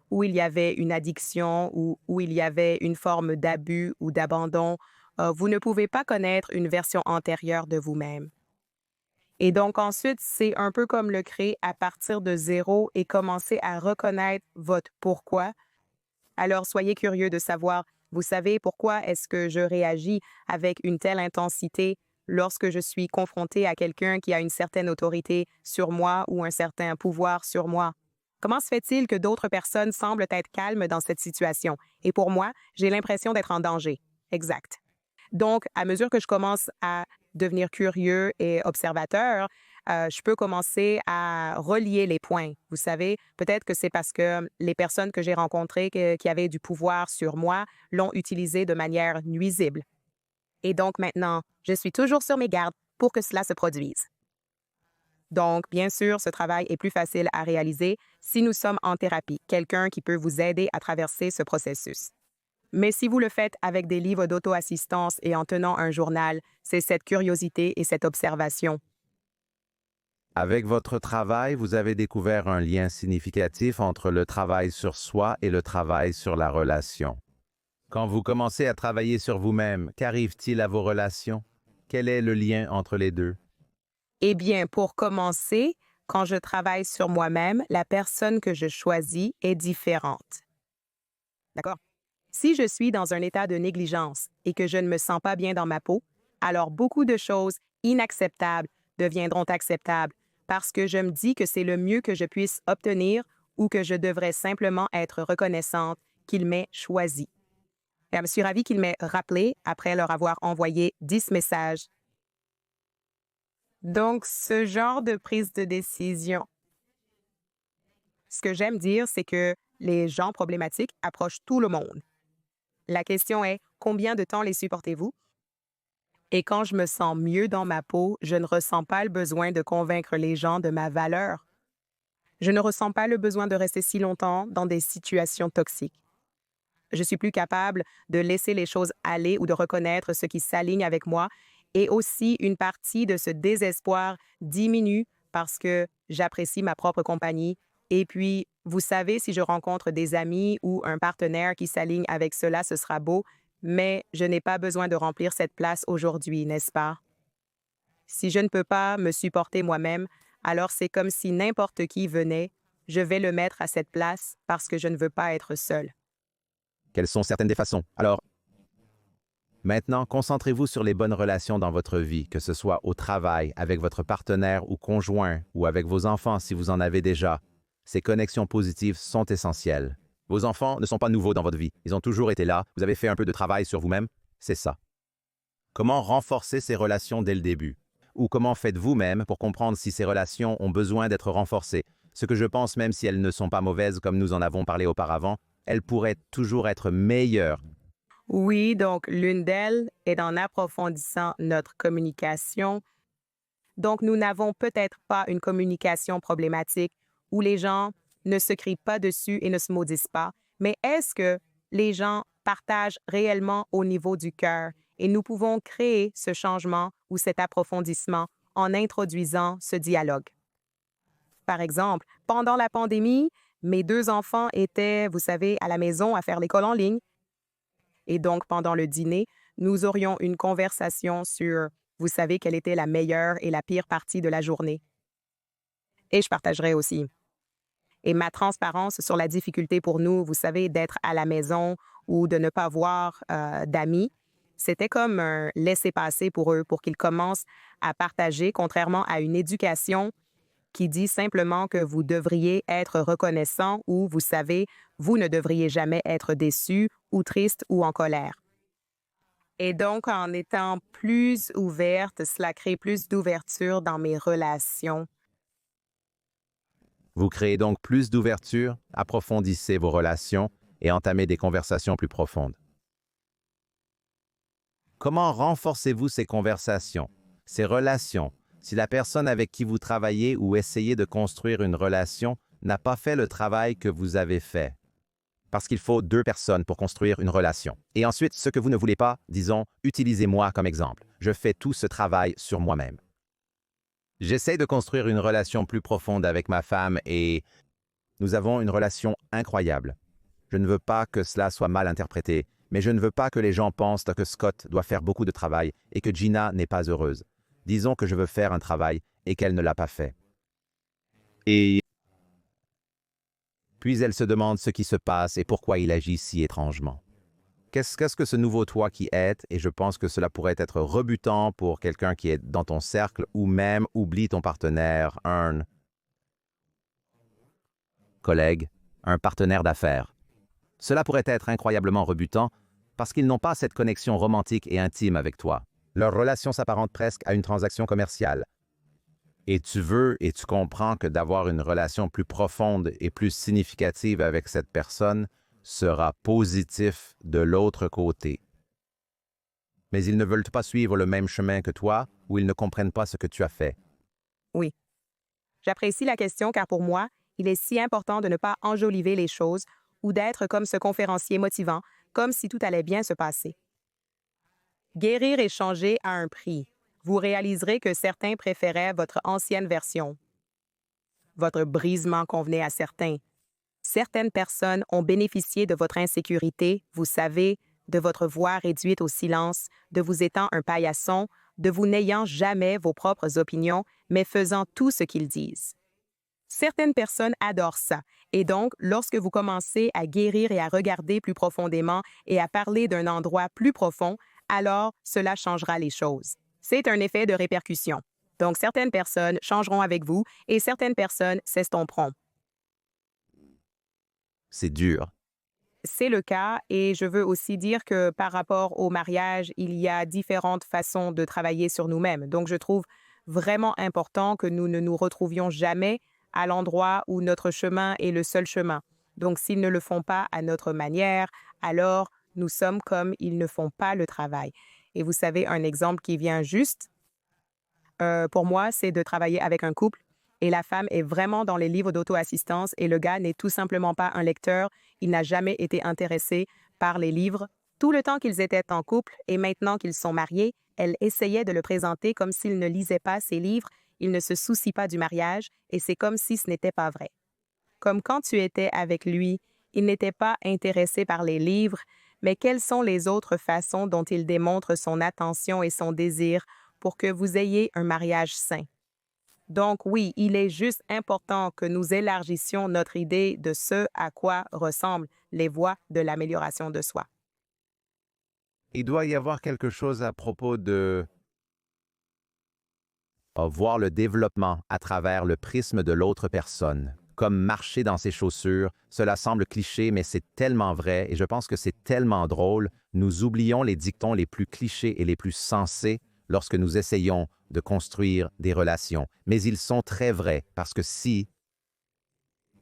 où il y avait une addiction ou où il y avait une forme d'abus ou d'abandon. Vous ne pouvez pas connaître une version antérieure de vous-même. Et donc ensuite, c'est un peu comme le créer à partir de zéro et commencer à reconnaître votre pourquoi. Alors soyez curieux de savoir, vous savez pourquoi est-ce que je réagis avec une telle intensité lorsque je suis confronté à quelqu'un qui a une certaine autorité sur moi ou un certain pouvoir sur moi? Comment se fait-il que d'autres personnes semblent être calmes dans cette situation? Et pour moi, j'ai l'impression d'être en danger. Exact. Donc, à mesure que je commence à devenir curieux et observateur, je peux commencer à relier les points. Vous savez, peut-être que c'est parce que les personnes que j'ai rencontrées qui avaient du pouvoir sur moi l'ont utilisé de manière nuisible. Et donc maintenant, je suis toujours sur mes gardes pour que cela se produise. Donc, bien sûr, ce travail est plus facile à réaliser si nous sommes en thérapie, quelqu'un qui peut vous aider à traverser ce processus. Mais si vous le faites avec des livres d'auto-assistance et en tenant un journal, c'est cette curiosité et cette observation. Avec votre travail, vous avez découvert un lien significatif entre le travail sur soi et le travail sur la relation. Quand vous commencez à travailler sur vous-même, qu'arrive-t-il à vos relations? Quel est le lien entre les deux? Eh bien, pour commencer, quand je travaille sur moi-même, la personne que je choisis est différente. D'accord? Si je suis dans un état de négligence et que je ne me sens pas bien dans ma peau, alors beaucoup de choses inacceptables deviendront acceptables parce que je me dis que c'est le mieux que je puisse obtenir ou que je devrais simplement être reconnaissante qu'il m'ait choisi. Et je me suis ravie qu'il m'ait rappelé après leur avoir envoyé 10 messages. Donc, ce genre de prise de décision. Ce que j'aime dire, c'est que les gens problématiques approchent tout le monde. La question est, combien de temps les supportez-vous? Et quand je me sens mieux dans ma peau, je ne ressens pas le besoin de convaincre les gens de ma valeur. Je ne ressens pas le besoin de rester si longtemps dans des situations toxiques. Je suis plus capable de laisser les choses aller ou de reconnaître ce qui s'aligne avec moi. Et aussi, une partie de ce désespoir diminue parce que j'apprécie ma propre compagnie. Et puis, vous savez, si je rencontre des amis ou un partenaire qui s'aligne avec cela, ce sera beau, mais je n'ai pas besoin de remplir cette place aujourd'hui, n'est-ce pas? Si je ne peux pas me supporter moi-même, alors c'est comme si n'importe qui venait, je vais le mettre à cette place parce que je ne veux pas être seule. Quelles sont certaines des façons? Alors, maintenant, concentrez-vous sur les bonnes relations dans votre vie, que ce soit au travail, avec votre partenaire ou conjoint, ou avec vos enfants si vous en avez déjà. Ces connexions positives sont essentielles. Vos enfants ne sont pas nouveaux dans votre vie. Ils ont toujours été là. Vous avez fait un peu de travail sur vous-même. C'est ça. Comment renforcer ces relations dès le début? Ou comment faites-vous même pour comprendre si ces relations ont besoin d'être renforcées? Ce que je pense, même si elles ne sont pas mauvaises comme nous en avons parlé auparavant, elles pourraient toujours être meilleures. Oui, donc l'une d'elles est en approfondissant notre communication. Donc, nous n'avons peut-être pas une communication problématique où les gens ne se crient pas dessus et ne se maudissent pas, mais est-ce que les gens partagent réellement au niveau du cœur et nous pouvons créer ce changement ou cet approfondissement en introduisant ce dialogue? Par exemple, pendant la pandémie, mes 2 enfants étaient, vous savez, à la maison à faire l'école en ligne. Et donc, pendant le dîner, nous aurions une conversation sur, vous savez, quelle était la meilleure et la pire partie de la journée. Et je partagerai aussi. Et ma transparence sur la difficulté pour nous, vous savez, d'être à la maison ou de ne pas voir d'amis, c'était comme un laisser-passer pour eux, pour qu'ils commencent à partager, contrairement à une éducation qui dit simplement que vous devriez être reconnaissant ou, vous savez, vous ne devriez jamais être déçu ou triste ou en colère. Et donc, en étant plus ouverte, cela crée plus d'ouverture dans mes relations. Vous créez donc plus d'ouverture, approfondissez vos relations et entamez des conversations plus profondes. Comment renforcez-vous ces conversations, ces relations, si la personne avec qui vous travaillez ou essayez de construire une relation n'a pas fait le travail que vous avez fait? Parce qu'il faut 2 personnes pour construire une relation. Et ensuite, ce que vous ne voulez pas, disons, utilisez-moi comme exemple. Je fais tout ce travail sur moi-même. J'essaie de construire une relation plus profonde avec ma femme et nous avons une relation incroyable. Je ne veux pas que cela soit mal interprété, mais je ne veux pas que les gens pensent que Scott doit faire beaucoup de travail et que Gina n'est pas heureuse. Disons que je veux faire un travail et qu'elle ne l'a pas fait. Et puis elle se demande ce qui se passe et pourquoi il agit si étrangement. Qu'est-ce que ce nouveau toi qui est? Et je pense que cela pourrait être rebutant pour quelqu'un qui est dans ton cercle ou même oublie ton partenaire, un collègue, un partenaire d'affaires. Cela pourrait être incroyablement rebutant parce qu'ils n'ont pas cette connexion romantique et intime avec toi. Leur relation s'apparente presque à une transaction commerciale. Et tu veux et tu comprends que d'avoir une relation plus profonde et plus significative avec cette personne sera positif de l'autre côté. Mais ils ne veulent pas suivre le même chemin que toi ou ils ne comprennent pas ce que tu as fait. Oui. J'apprécie la question car pour moi, il est si important de ne pas enjoliver les choses ou d'être comme ce conférencier motivant, comme si tout allait bien se passer. Guérir et changer a un prix. Vous réaliserez que certains préféraient votre ancienne version, votre brisement convenait à certains. Certaines personnes ont bénéficié de votre insécurité, vous savez, de votre voix réduite au silence, de vous étant un paillasson, de vous n'ayant jamais vos propres opinions, mais faisant tout ce qu'ils disent. Certaines personnes adorent ça, et donc, lorsque vous commencez à guérir et à regarder plus profondément et à parler d'un endroit plus profond, alors cela changera les choses. C'est un effet de répercussion. Donc, certaines personnes changeront avec vous et certaines personnes s'estomperont. C'est dur. C'est le cas et je veux aussi dire que par rapport au mariage, il y a différentes façons de travailler sur nous-mêmes. Donc, je trouve vraiment important que nous ne nous retrouvions jamais à l'endroit où notre chemin est le seul chemin. Donc, s'ils ne le font pas à notre manière, alors nous sommes comme ils ne font pas le travail. Et vous savez, un exemple qui vient juste, pour moi, c'est de travailler avec un couple et la femme est vraiment dans les livres d'auto-assistance et le gars n'est tout simplement pas un lecteur. Il n'a jamais été intéressé par les livres. Tout le temps qu'ils étaient en couple et maintenant qu'ils sont mariés, elle essayait de le présenter comme s'il ne lisait pas ses livres, il ne se soucie pas du mariage et c'est comme si ce n'était pas vrai. Comme quand tu étais avec lui, il n'était pas intéressé par les livres, mais quelles sont les autres façons dont il démontre son attention et son désir pour que vous ayez un mariage sain? Donc oui, il est juste important que nous élargissions notre idée de ce à quoi ressemblent les voies de l'amélioration de soi. Il doit y avoir quelque chose à propos de voir le développement à travers le prisme de l'autre personne, comme marcher dans ses chaussures. Cela semble cliché, mais c'est tellement vrai et je pense que c'est tellement drôle. Nous oublions les dictons les plus clichés et les plus sensés lorsque nous essayons de construire des relations. Mais ils sont très vrais parce que si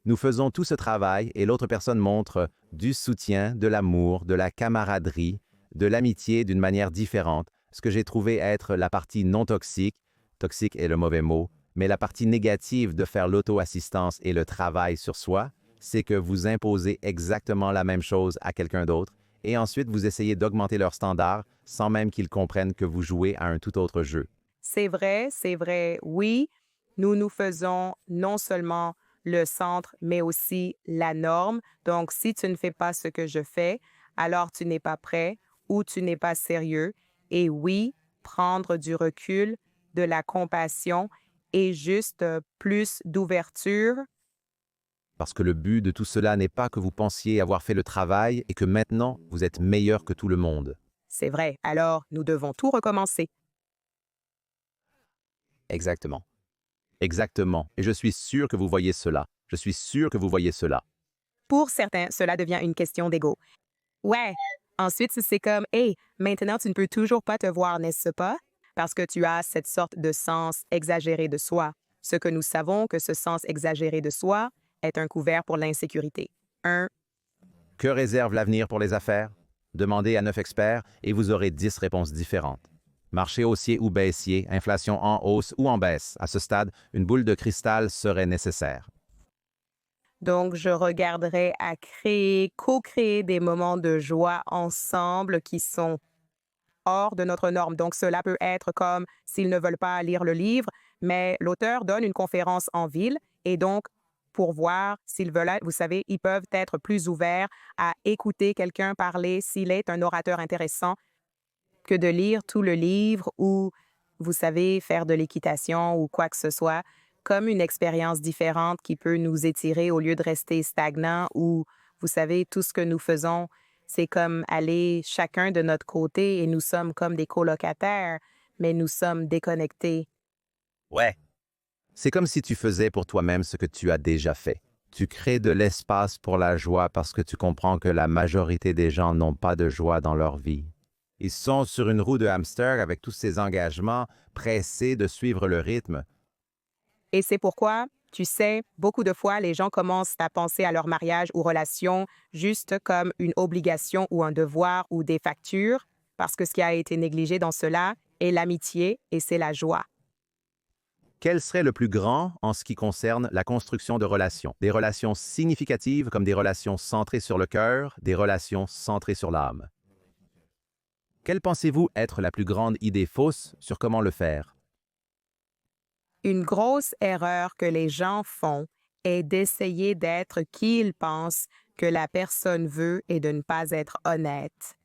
nous faisons tout ce travail et l'autre personne montre du soutien, de l'amour, de la camaraderie, de l'amitié d'une manière différente, ce que j'ai trouvé être la partie non toxique, toxique est le mauvais mot, mais la partie négative de faire l'auto-assistance et le travail sur soi, c'est que vous imposez exactement la même chose à quelqu'un d'autre et ensuite vous essayez d'augmenter leur standard sans même qu'ils comprennent que vous jouez à un tout autre jeu. C'est vrai, oui, nous faisons non seulement le centre, mais aussi la norme. Donc, si tu ne fais pas ce que je fais, alors tu n'es pas prêt ou tu n'es pas sérieux. Et oui, prendre du recul, de la compassion et juste plus d'ouverture. Parce que le but de tout cela n'est pas que vous pensiez avoir fait le travail et que maintenant vous êtes meilleur que tout le monde. C'est vrai, alors nous devons tout recommencer. Exactement. Exactement. Et je suis sûr que vous voyez cela. Je suis sûr que vous voyez cela. Pour certains, cela devient une question d'ego. Ouais. Ensuite, c'est comme, hey, maintenant tu ne peux toujours pas te voir, n'est-ce pas? Parce que tu as cette sorte de sens exagéré de soi. Ce que nous savons que ce sens exagéré de soi est un couvert pour l'insécurité. Que réserve l'avenir pour les affaires? Demandez à 9 experts et vous aurez 10 réponses différentes. Marché haussier ou baissier, inflation en hausse ou en baisse. À ce stade, une boule de cristal serait nécessaire. Donc, je regarderai à co-créer des moments de joie ensemble qui sont hors de notre norme. Donc, cela peut être comme s'ils ne veulent pas lire le livre, mais l'auteur donne une conférence en ville et donc, pour voir s'ils veulent être, vous savez, ils peuvent être plus ouverts à écouter quelqu'un parler s'il est un orateur intéressant que de lire tout le livre ou, vous savez, faire de l'équitation ou quoi que ce soit, comme une expérience différente qui peut nous étirer au lieu de rester stagnant ou, vous savez, tout ce que nous faisons, c'est comme aller chacun de notre côté et nous sommes comme des colocataires, mais nous sommes déconnectés. Ouais. C'est comme si tu faisais pour toi-même ce que tu as déjà fait. Tu crées de l'espace pour la joie parce que tu comprends que la majorité des gens n'ont pas de joie dans leur vie. Ils sont sur une roue de hamster avec tous ces engagements, pressés de suivre le rythme. Et c'est pourquoi, tu sais, beaucoup de fois, les gens commencent à penser à leur mariage ou relation juste comme une obligation ou un devoir ou des factures, parce que ce qui a été négligé dans cela est l'amitié et c'est la joie. Quel serait le plus grand en ce qui concerne la construction de relations? Des relations significatives comme des relations centrées sur le cœur, des relations centrées sur l'âme. Quelle pensez-vous être la plus grande idée fausse sur comment le faire? Une grosse erreur que les gens font est d'essayer d'être qui ils pensent que la personne veut et de ne pas être honnête.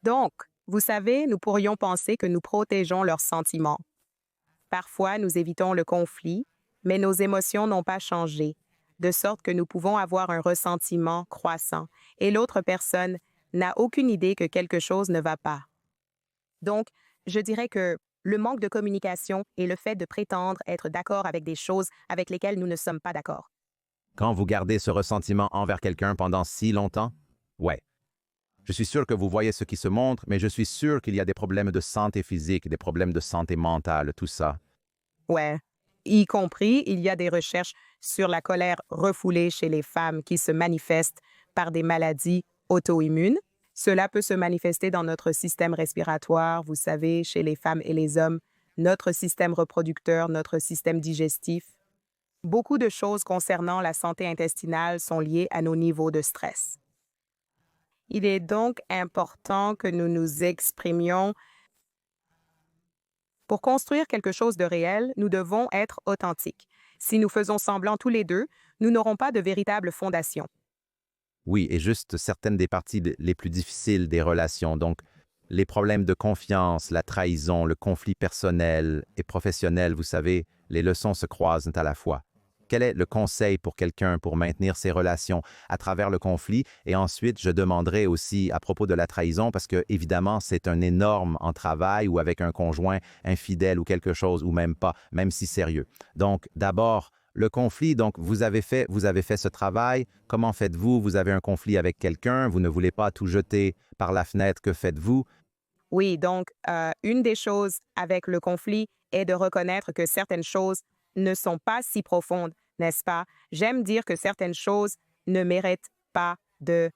Donc, vous savez, nous pourrions penser que nous protégeons leurs sentiments. Parfois, nous évitons le conflit, mais nos émotions n'ont pas changé, de sorte que nous pouvons avoir un ressentiment croissant et l'autre personne n'a aucune idée que quelque chose ne va pas. Donc, je dirais que le manque de communication et le fait de prétendre être d'accord avec des choses avec lesquelles nous ne sommes pas d'accord. Quand vous gardez ce ressentiment envers quelqu'un pendant si longtemps? Ouais. Je suis sûr que vous voyez ce qui se montre, mais je suis sûr qu'il y a des problèmes de santé physique, des problèmes de santé mentale, tout ça. Ouais. Y compris, il y a des recherches sur la colère refoulée chez les femmes qui se manifestent par des maladies auto-immunes. Cela peut se manifester dans notre système respiratoire, vous savez, chez les femmes et les hommes, notre système reproducteur, notre système digestif. Beaucoup de choses concernant la santé intestinale sont liées à nos niveaux de stress. Il est donc important que nous nous exprimions. Pour construire quelque chose de réel, nous devons être authentiques. Si nous faisons semblant tous les deux, nous n'aurons pas de véritable fondation. Oui, et juste certaines des parties les plus difficiles des relations, donc les problèmes de confiance, la trahison, le conflit personnel et professionnel, vous savez, les leçons se croisent à la fois. Quel est le conseil pour quelqu'un pour maintenir ses relations à travers le conflit? Et ensuite, je demanderai aussi à propos de la trahison, parce que évidemment, c'est un énorme en travail ou avec un conjoint infidèle ou quelque chose, ou même pas, même si sérieux. Donc, d'abord, le conflit, donc vous avez fait ce travail. Comment faites-vous? Vous avez un conflit avec quelqu'un, vous ne voulez pas tout jeter par la fenêtre, que faites-vous? Oui, donc, une des choses avec le conflit est de reconnaître que certaines choses ne sont pas si profondes, n'est-ce pas? J'aime dire que certaines choses ne méritent pas de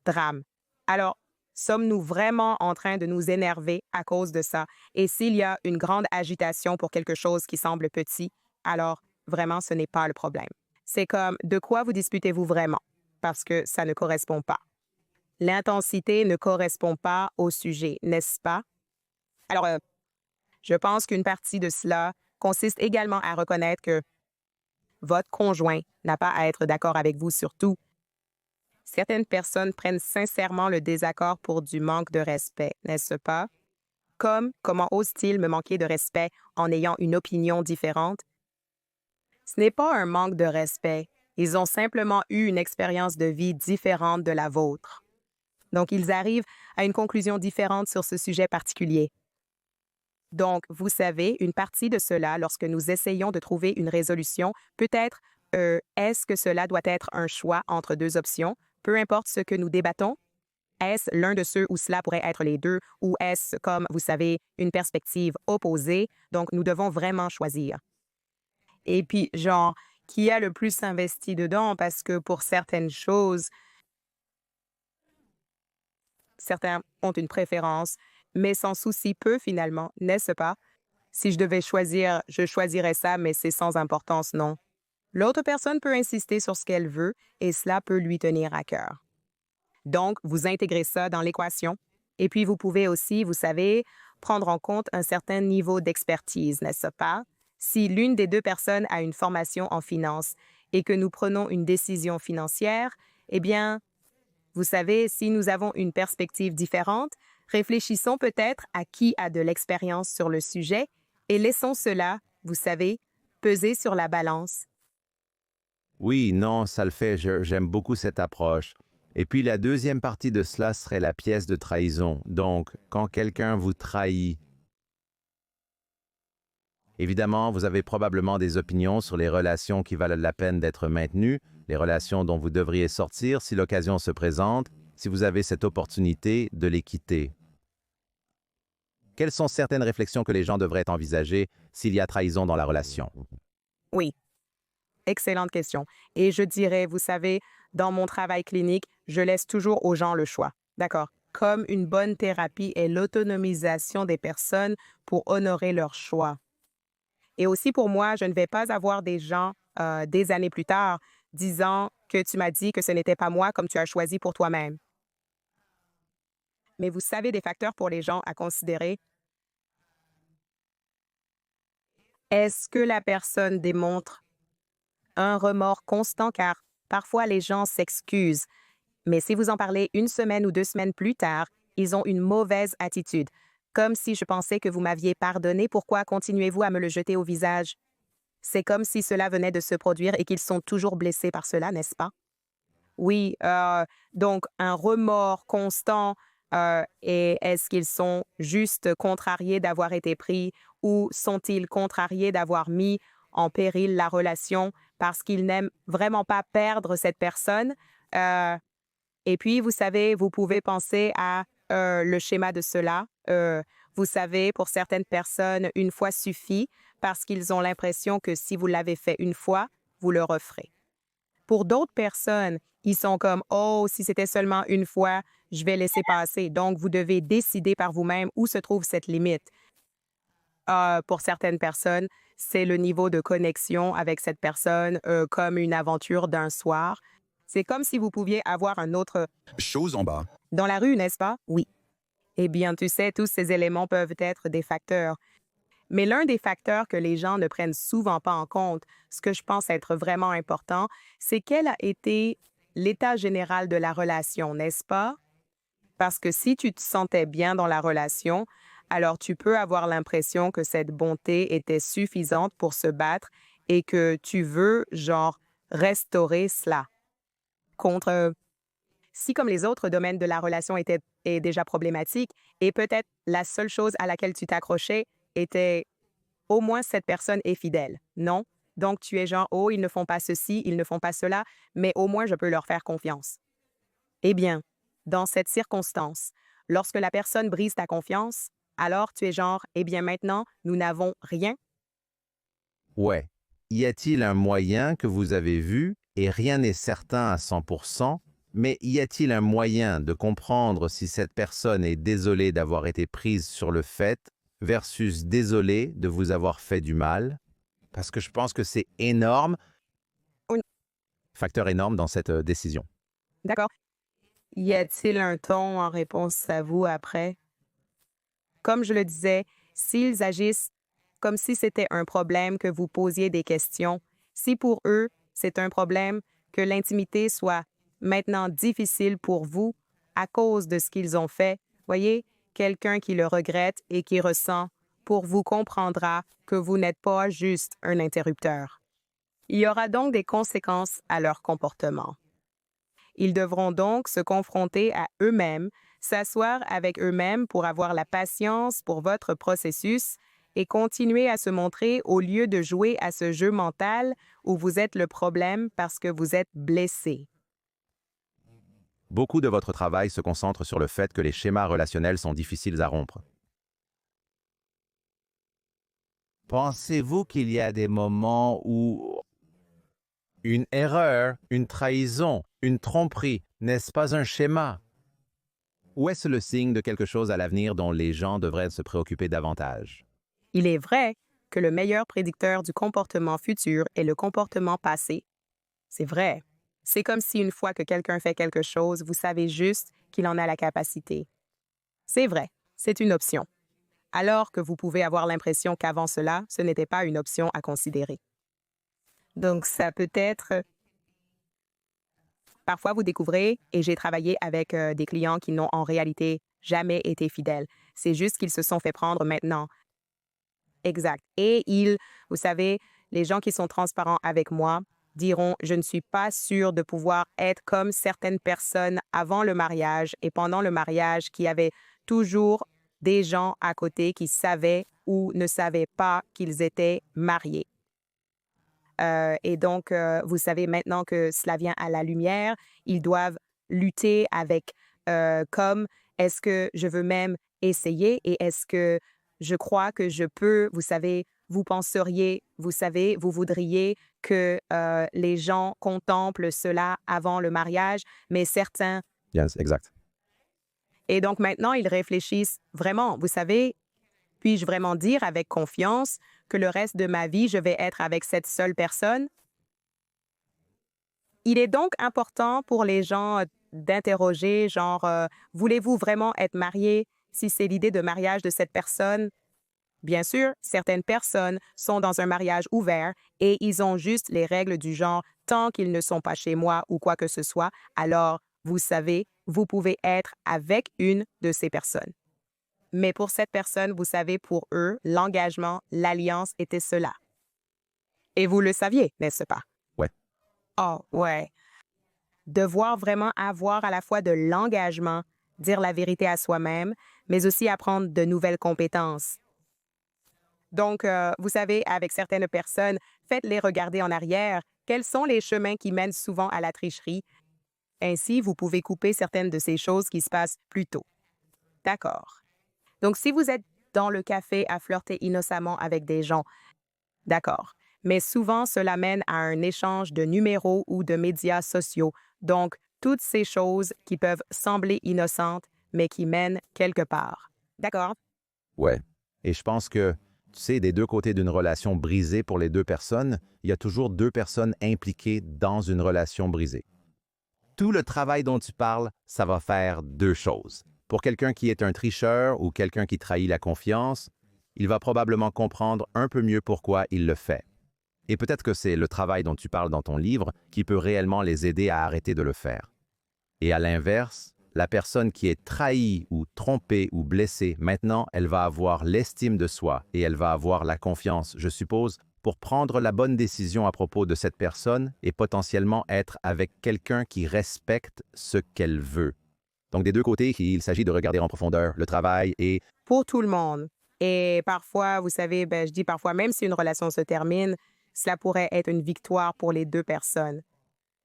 drame. Alors, sommes-nous vraiment en train de nous énerver à cause de ça? Et s'il y a une grande agitation pour quelque chose qui semble petit, alors vraiment, ce n'est pas le problème. C'est comme, de quoi vous disputez-vous vraiment? Parce que ça ne correspond pas. L'intensité ne correspond pas au sujet, n'est-ce pas? Alors, je pense qu'une partie de cela consiste également à reconnaître que votre conjoint n'a pas à être d'accord avec vous sur tout. Certaines personnes prennent sincèrement le désaccord pour du manque de respect, n'est-ce pas? Comme comment ose-t-il me manquer de respect en ayant une opinion différente? Ce n'est pas un manque de respect. Ils ont simplement eu une expérience de vie différente de la vôtre. Donc, ils arrivent à une conclusion différente sur ce sujet particulier. Donc, vous savez, une partie de cela, lorsque nous essayons de trouver une résolution, peut être est-ce que cela doit être un choix entre deux options, peu importe ce que nous débattons? Est-ce l'un de ceux où cela pourrait être les deux, ou est-ce, comme vous savez, une perspective opposée? Donc, nous devons vraiment choisir. Et puis, genre, qui a le plus investi dedans? Parce que pour certaines choses, certains ont une préférence, mais s'en soucient peu finalement, n'est-ce pas? Si je devais choisir, je choisirais ça, mais c'est sans importance, non. L'autre personne peut insister sur ce qu'elle veut et cela peut lui tenir à cœur. Donc, vous intégrez ça dans l'équation. Et puis, vous pouvez aussi, vous savez, prendre en compte un certain niveau d'expertise, n'est-ce pas? Si l'une des deux personnes a une formation en finance et que nous prenons une décision financière, eh bien, vous savez, si nous avons une perspective différente, réfléchissons peut-être à qui a de l'expérience sur le sujet et laissons cela, vous savez, peser sur la balance. Oui, non, ça le fait, j'aime beaucoup cette approche. Et puis la deuxième partie de cela serait la pièce de trahison. Donc, quand quelqu'un vous trahit, évidemment, vous avez probablement des opinions sur les relations qui valent la peine d'être maintenues, les relations dont vous devriez sortir si l'occasion se présente, si vous avez cette opportunité de les quitter. Quelles sont certaines réflexions que les gens devraient envisager s'il y a trahison dans la relation? Oui, excellente question. Et je dirais, vous savez, dans mon travail clinique, je laisse toujours aux gens le choix. D'accord? Comme une bonne thérapie est l'autonomisation des personnes pour honorer leur choix. Et aussi pour moi, je ne vais pas avoir des gens des années plus tard disant que tu m'as dit que ce n'était pas moi comme tu as choisi pour toi-même. Mais vous savez des facteurs pour les gens à considérer. Est-ce que la personne démontre un remords constant car parfois les gens s'excusent, mais si vous en parlez une semaine ou 2 semaines plus tard, ils ont une mauvaise attitude. Comme si je pensais que vous m'aviez pardonné, pourquoi continuez-vous à me le jeter au visage? C'est comme si cela venait de se produire et qu'ils sont toujours blessés par cela, n'est-ce pas? Oui, donc un remords constant, et est-ce qu'ils sont juste contrariés d'avoir été pris ou sont-ils contrariés d'avoir mis en péril la relation parce qu'ils n'aiment vraiment pas perdre cette personne? Heu et puis, vous savez, vous pouvez penser à le schéma de cela. Vous savez, pour certaines personnes, une fois suffit parce qu'ils ont l'impression que si vous l'avez fait une fois, vous le referez. Pour d'autres personnes, ils sont comme, oh, si c'était seulement une fois, je vais laisser passer. Donc, vous devez décider par vous-même où se trouve cette limite. Pour certaines personnes, c'est le niveau de connexion avec cette personne, comme une aventure d'un soir. C'est comme si vous pouviez avoir un autre Chose en bas. dans la rue, n'est-ce pas? Oui. Eh bien, tu sais, tous ces éléments peuvent être des facteurs. Mais l'un des facteurs que les gens ne prennent souvent pas en compte, ce que je pense être vraiment important, c'est quel a été l'état général de la relation, n'est-ce pas? Parce que si tu te sentais bien dans la relation, alors tu peux avoir l'impression que cette bonté était suffisante pour se battre et que tu veux, genre, restaurer cela contre si comme les autres domaines de la relation étaient déjà problématiques et peut-être la seule chose à laquelle tu t'accrochais était au moins cette personne est fidèle, non? Donc tu es genre, oh, ils ne font pas ceci, ils ne font pas cela, mais au moins je peux leur faire confiance. Eh bien, dans cette circonstance, lorsque la personne brise ta confiance, alors tu es genre, eh bien maintenant, nous n'avons rien. Ouais. Y a-t-il un moyen que vous avez vu, et rien n'est certain à 100%, mais y a-t-il un moyen de comprendre si cette personne est désolée d'avoir été prise sur le fait versus désolée de vous avoir fait du mal? Parce que je pense que c'est énorme, Oui. facteur énorme dans cette décision. D'accord. Y a-t-il un ton en réponse à vous après? Comme je le disais, s'ils agissent comme si c'était un problème que vous posiez des questions, si pour eux, c'est un problème que l'intimité soit maintenant difficile pour vous à cause de ce qu'ils ont fait, voyez, quelqu'un qui le regrette et qui ressent pour vous comprendra que vous n'êtes pas juste un interrupteur. Il y aura donc des conséquences à leur comportement. Ils devront donc se confronter à eux-mêmes, s'asseoir avec eux-mêmes pour avoir la patience pour votre processus et continuer à se montrer au lieu de jouer à ce jeu mental où vous êtes le problème parce que vous êtes blessé. Beaucoup de votre travail se concentre sur le fait que les schémas relationnels sont difficiles à rompre. Pensez-vous qu'il y a des moments où une erreur, une trahison, une tromperie, n'est-ce pas un schéma? Ou est-ce le signe de quelque chose à l'avenir dont les gens devraient se préoccuper davantage? Il est vrai que le meilleur prédicteur du comportement futur est le comportement passé. C'est vrai. C'est comme si une fois que quelqu'un fait quelque chose, vous savez juste qu'il en a la capacité. C'est vrai, c'est une option. Alors que vous pouvez avoir l'impression qu'avant cela, ce n'était pas une option à considérer. Donc, ça peut être... Parfois, vous découvrez, et j'ai travaillé avec des clients qui n'ont en réalité jamais été fidèles. C'est juste qu'ils se sont fait prendre maintenant. Exact. Et vous savez, les gens qui sont transparents avec moi diront, je ne suis pas sûre de pouvoir être comme certaines personnes avant le mariage et pendant le mariage qui avaient toujours des gens à côté qui savaient ou ne savaient pas qu'ils étaient mariés. Et donc, vous savez, maintenant que cela vient à la lumière, ils doivent lutter avec comme est-ce que je veux même essayer et est-ce que je crois que je peux, vous savez, vous penseriez, vous savez, vous voudriez que les gens contemplent cela avant le mariage, mais certains... Yes, exact. Et donc maintenant, ils réfléchissent vraiment, vous savez, puis-je vraiment dire avec confiance que le reste de ma vie, je vais être avec cette seule personne? Il est donc important pour les gens d'interroger, genre, voulez-vous vraiment être marié si c'est l'idée de mariage de cette personne? Bien sûr, certaines personnes sont dans un mariage ouvert et ils ont juste les règles du genre tant qu'ils ne sont pas chez moi ou quoi que ce soit, alors, vous savez, vous pouvez être avec une de ces personnes. Mais pour cette personne, vous savez, pour eux, l'engagement, l'alliance était cela. Et vous le saviez, n'est-ce pas? Ouais. Oh, ouais. Devoir vraiment avoir à la fois de l'engagement, dire la vérité à soi-même, mais aussi apprendre de nouvelles compétences. Donc, vous savez, avec certaines personnes, faites-les regarder en arrière. Quels sont les chemins qui mènent souvent à la tricherie? Ainsi, vous pouvez couper certaines de ces choses qui se passent plus tôt. D'accord. Donc, si vous êtes dans le café à flirter innocemment avec des gens, d'accord. Mais souvent, cela mène à un échange de numéros ou de médias sociaux. Donc, toutes ces choses qui peuvent sembler innocentes, mais qui mènent quelque part. D'accord? Ouais. Et je pense que, tu sais, des deux côtés d'une relation brisée pour les deux personnes, il y a toujours deux personnes impliquées dans une relation brisée. Tout le travail dont tu parles, ça va faire deux choses. Pour quelqu'un qui est un tricheur ou quelqu'un qui trahit la confiance, il va probablement comprendre un peu mieux pourquoi il le fait. Et peut-être que c'est le travail dont tu parles dans ton livre qui peut réellement les aider à arrêter de le faire. Et à l'inverse, la personne qui est trahie ou trompée ou blessée, maintenant, elle va avoir l'estime de soi et elle va avoir la confiance, je suppose, pour prendre la bonne décision à propos de cette personne et potentiellement être avec quelqu'un qui respecte ce qu'elle veut. Donc, des deux côtés, il s'agit de regarder en profondeur le travail et... Pour tout le monde. Et parfois, vous savez, je dis parfois, même si une relation se termine, cela pourrait être une victoire pour les deux personnes.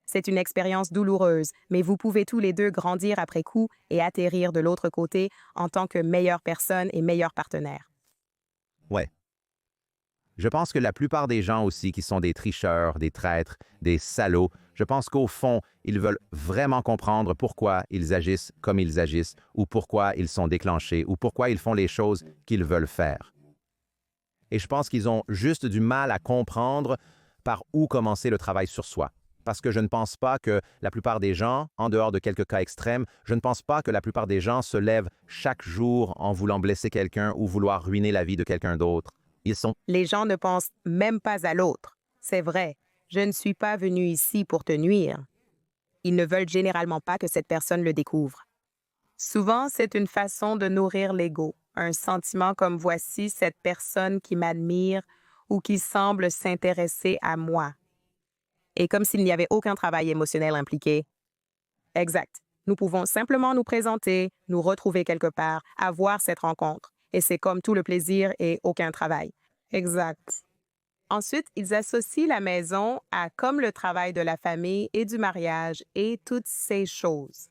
C'est une expérience douloureuse, mais vous pouvez tous les deux grandir après coup et atterrir de l'autre côté en tant que meilleure personne et meilleur partenaire. Ouais. Je pense que la plupart des gens aussi qui sont des tricheurs, des traîtres, des salauds, je pense qu'au fond, ils veulent vraiment comprendre pourquoi ils agissent comme ils agissent, ou pourquoi ils sont déclenchés, ou pourquoi ils font les choses qu'ils veulent faire. Et je pense qu'ils ont juste du mal à comprendre par où commencer le travail sur soi. Parce que je ne pense pas que la plupart des gens, en dehors de quelques cas extrêmes, je ne pense pas que la plupart des gens se lèvent chaque jour en voulant blesser quelqu'un ou vouloir ruiner la vie de quelqu'un d'autre. Ils sont... Les gens ne pensent même pas à l'autre. C'est vrai, je ne suis pas venu ici pour te nuire. Ils ne veulent généralement pas que cette personne le découvre. Souvent, c'est une façon de nourrir l'ego, un sentiment comme voici cette personne qui m'admire ou qui semble s'intéresser à moi. Et comme s'il n'y avait aucun travail émotionnel impliqué. Exact. Nous pouvons simplement nous présenter, nous retrouver quelque part, avoir cette rencontre. Et c'est comme tout le plaisir et aucun travail. Exact. Ensuite, ils associent la maison à comme le travail de la famille et du mariage et toutes ces choses.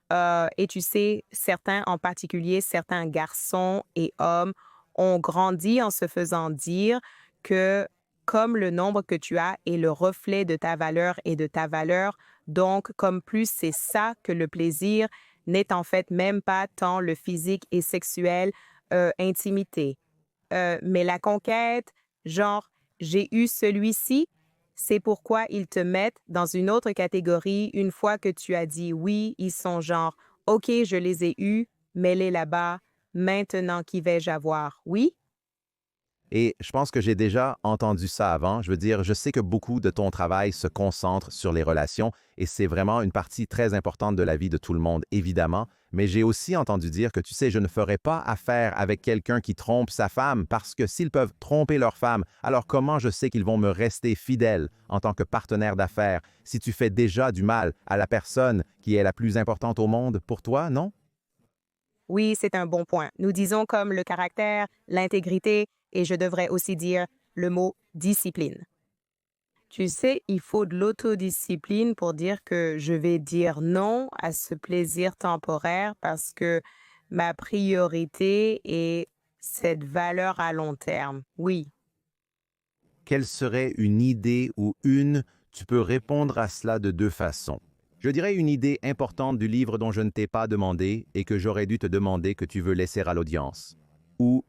Et tu sais, certains, en particulier certains garçons et hommes, ont grandi en se faisant dire que comme le nombre que tu as est le reflet de ta valeur et de ta valeur, donc comme plus c'est ça que le plaisir n'est en fait même pas tant le physique et sexuel, intimité. Mais la conquête, genre, j'ai eu celui-ci, c'est pourquoi ils te mettent dans une autre catégorie une fois que tu as dit oui, ils sont genre, OK, je les ai eus, mets-les là-bas, maintenant qui vais-je avoir? Oui? Et je pense que j'ai déjà entendu ça avant. Je veux dire, je sais que beaucoup de ton travail se concentre sur les relations et c'est vraiment une partie très importante de la vie de tout le monde, évidemment. Mais j'ai aussi entendu dire que, tu sais, je ne ferai pas affaire avec quelqu'un qui trompe sa femme parce que s'ils peuvent tromper leur femme, alors comment je sais qu'ils vont me rester fidèles en tant que partenaire d'affaires si tu fais déjà du mal à la personne qui est la plus importante au monde pour toi, non? Oui, c'est un bon point. Nous disons comme le caractère, l'intégrité, et je devrais aussi dire le mot discipline. Tu sais, il faut de l'autodiscipline pour dire que je vais dire non à ce plaisir temporaire parce que ma priorité est cette valeur à long terme. Oui. Quelle serait une idée ou tu peux répondre à cela de deux façons. Je dirais une idée importante du livre dont je ne t'ai pas demandé et que j'aurais dû te demander que tu veux laisser à l'audience. Ou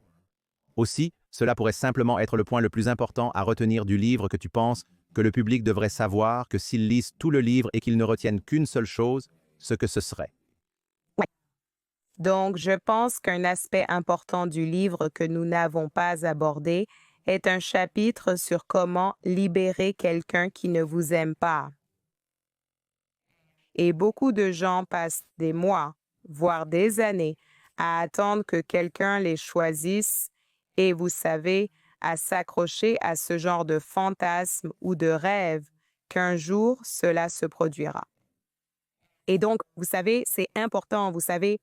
aussi, cela pourrait simplement être le point le plus important à retenir du livre que tu penses que le public devrait savoir que s'ils lisent tout le livre et qu'ils ne retiennent qu'une seule chose, ce que ce serait. Donc, je pense qu'un aspect important du livre que nous n'avons pas abordé est un chapitre sur comment libérer quelqu'un qui ne vous aime pas. Et beaucoup de gens passent des mois, voire des années, à attendre que quelqu'un les choisisse et, vous savez, à s'accrocher à ce genre de fantasme ou de rêve qu'un jour cela se produira. Et donc, vous savez, c'est important, vous savez,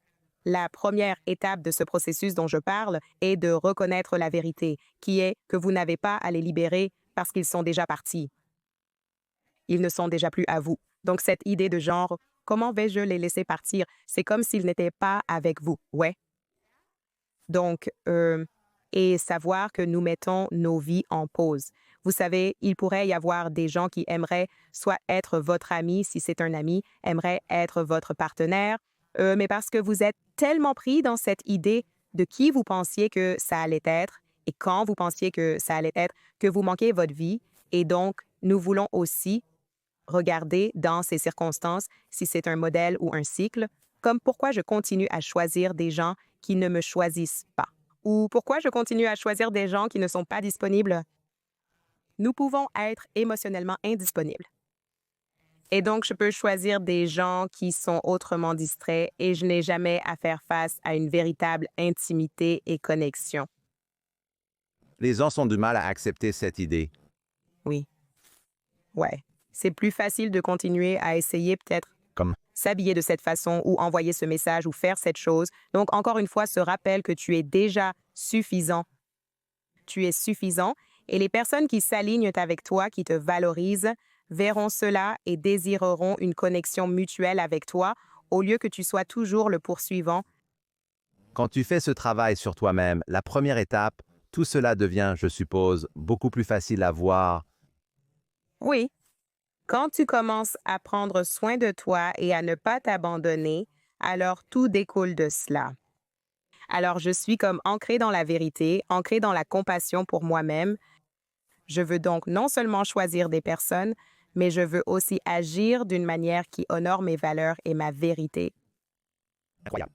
la première étape de ce processus dont je parle est de reconnaître la vérité, qui est que vous n'avez pas à les libérer parce qu'ils sont déjà partis. Ils ne sont déjà plus à vous. Donc, cette idée de genre, comment vais-je les laisser partir? C'est comme s'ils n'étaient pas avec vous, ouais. Donc, et savoir que nous mettons nos vies en pause. Vous savez, il pourrait y avoir des gens qui aimeraient soit être votre ami, si c'est un ami, aimeraient être votre partenaire, mais parce que vous êtes tellement pris dans cette idée de qui vous pensiez que ça allait être et quand vous pensiez que ça allait être, que vous manquez votre vie. Et donc, nous voulons aussi regarder dans ces circonstances si c'est un modèle ou un cycle, comme pourquoi je continue à choisir des gens qui ne me choisissent pas ou pourquoi je continue à choisir des gens qui ne sont pas disponibles. Nous pouvons être émotionnellement indisponibles. Et donc, je peux choisir des gens qui sont autrement distraits et je n'ai jamais à faire face à une véritable intimité et connexion. Les gens ont du mal à accepter cette idée. Oui. Ouais. C'est plus facile de continuer à essayer peut-être Comme s'habiller de cette façon ou envoyer ce message ou faire cette chose. Donc, encore une fois, ce rappel que tu es déjà suffisant. Tu es suffisant et les personnes qui s'alignent avec toi, qui te valorisent, verront cela et désireront une connexion mutuelle avec toi au lieu que tu sois toujours le poursuivant. quand tu fais ce travail sur toi-même, la première étape, tout cela devient, je suppose, beaucoup plus facile à voir. Oui. Quand tu commences à prendre soin de toi et à ne pas t'abandonner, alors tout découle de cela. Alors je suis comme ancrée dans la vérité, ancrée dans la compassion pour moi-même. Je veux donc non seulement choisir des personnes, mais je veux aussi agir d'une manière qui honore mes valeurs et ma vérité. Incroyable.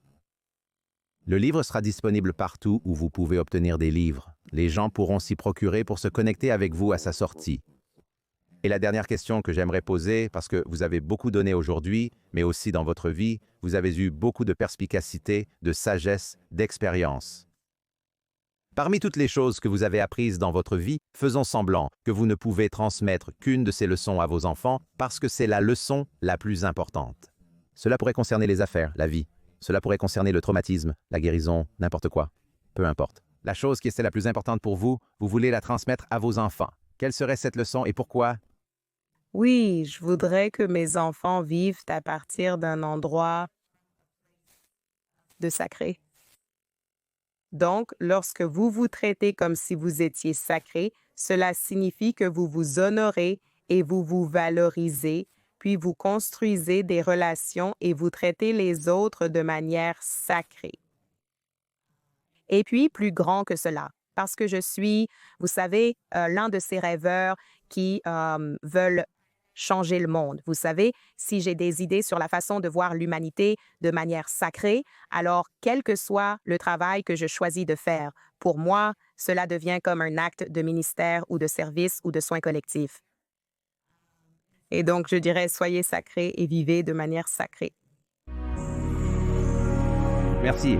Le livre sera disponible partout où vous pouvez obtenir des livres. Les gens pourront s'y procurer pour se connecter avec vous à sa sortie. Et la dernière question que j'aimerais poser, parce que vous avez beaucoup donné aujourd'hui, mais aussi dans votre vie, vous avez eu beaucoup de perspicacité, de sagesse, d'expérience. Parmi toutes les choses que vous avez apprises dans votre vie, faisons semblant que vous ne pouvez transmettre qu'une de ces leçons à vos enfants parce que c'est la leçon la plus importante. Cela pourrait concerner les affaires, la vie. Cela pourrait concerner le traumatisme, la guérison, n'importe quoi. Peu importe. La chose qui est la plus importante pour vous, vous voulez la transmettre à vos enfants. Quelle serait cette leçon et pourquoi? Oui, je voudrais que mes enfants vivent à partir d'un endroit de sacré. Donc, lorsque vous vous traitez comme si vous étiez sacré, cela signifie que vous vous honorez et vous vous valorisez, puis vous construisez des relations et vous traitez les autres de manière sacrée. Et puis, plus grand que cela, parce que je suis, vous savez, l'un de ces rêveurs qui veulent changer le monde. Vous savez, si j'ai des idées sur la façon de voir l'humanité de manière sacrée, alors quel que soit le travail que je choisis de faire, pour moi, cela devient comme un acte de ministère ou de service ou de soins collectifs. Et donc, je dirais, soyez sacrés et vivez de manière sacrée. Merci.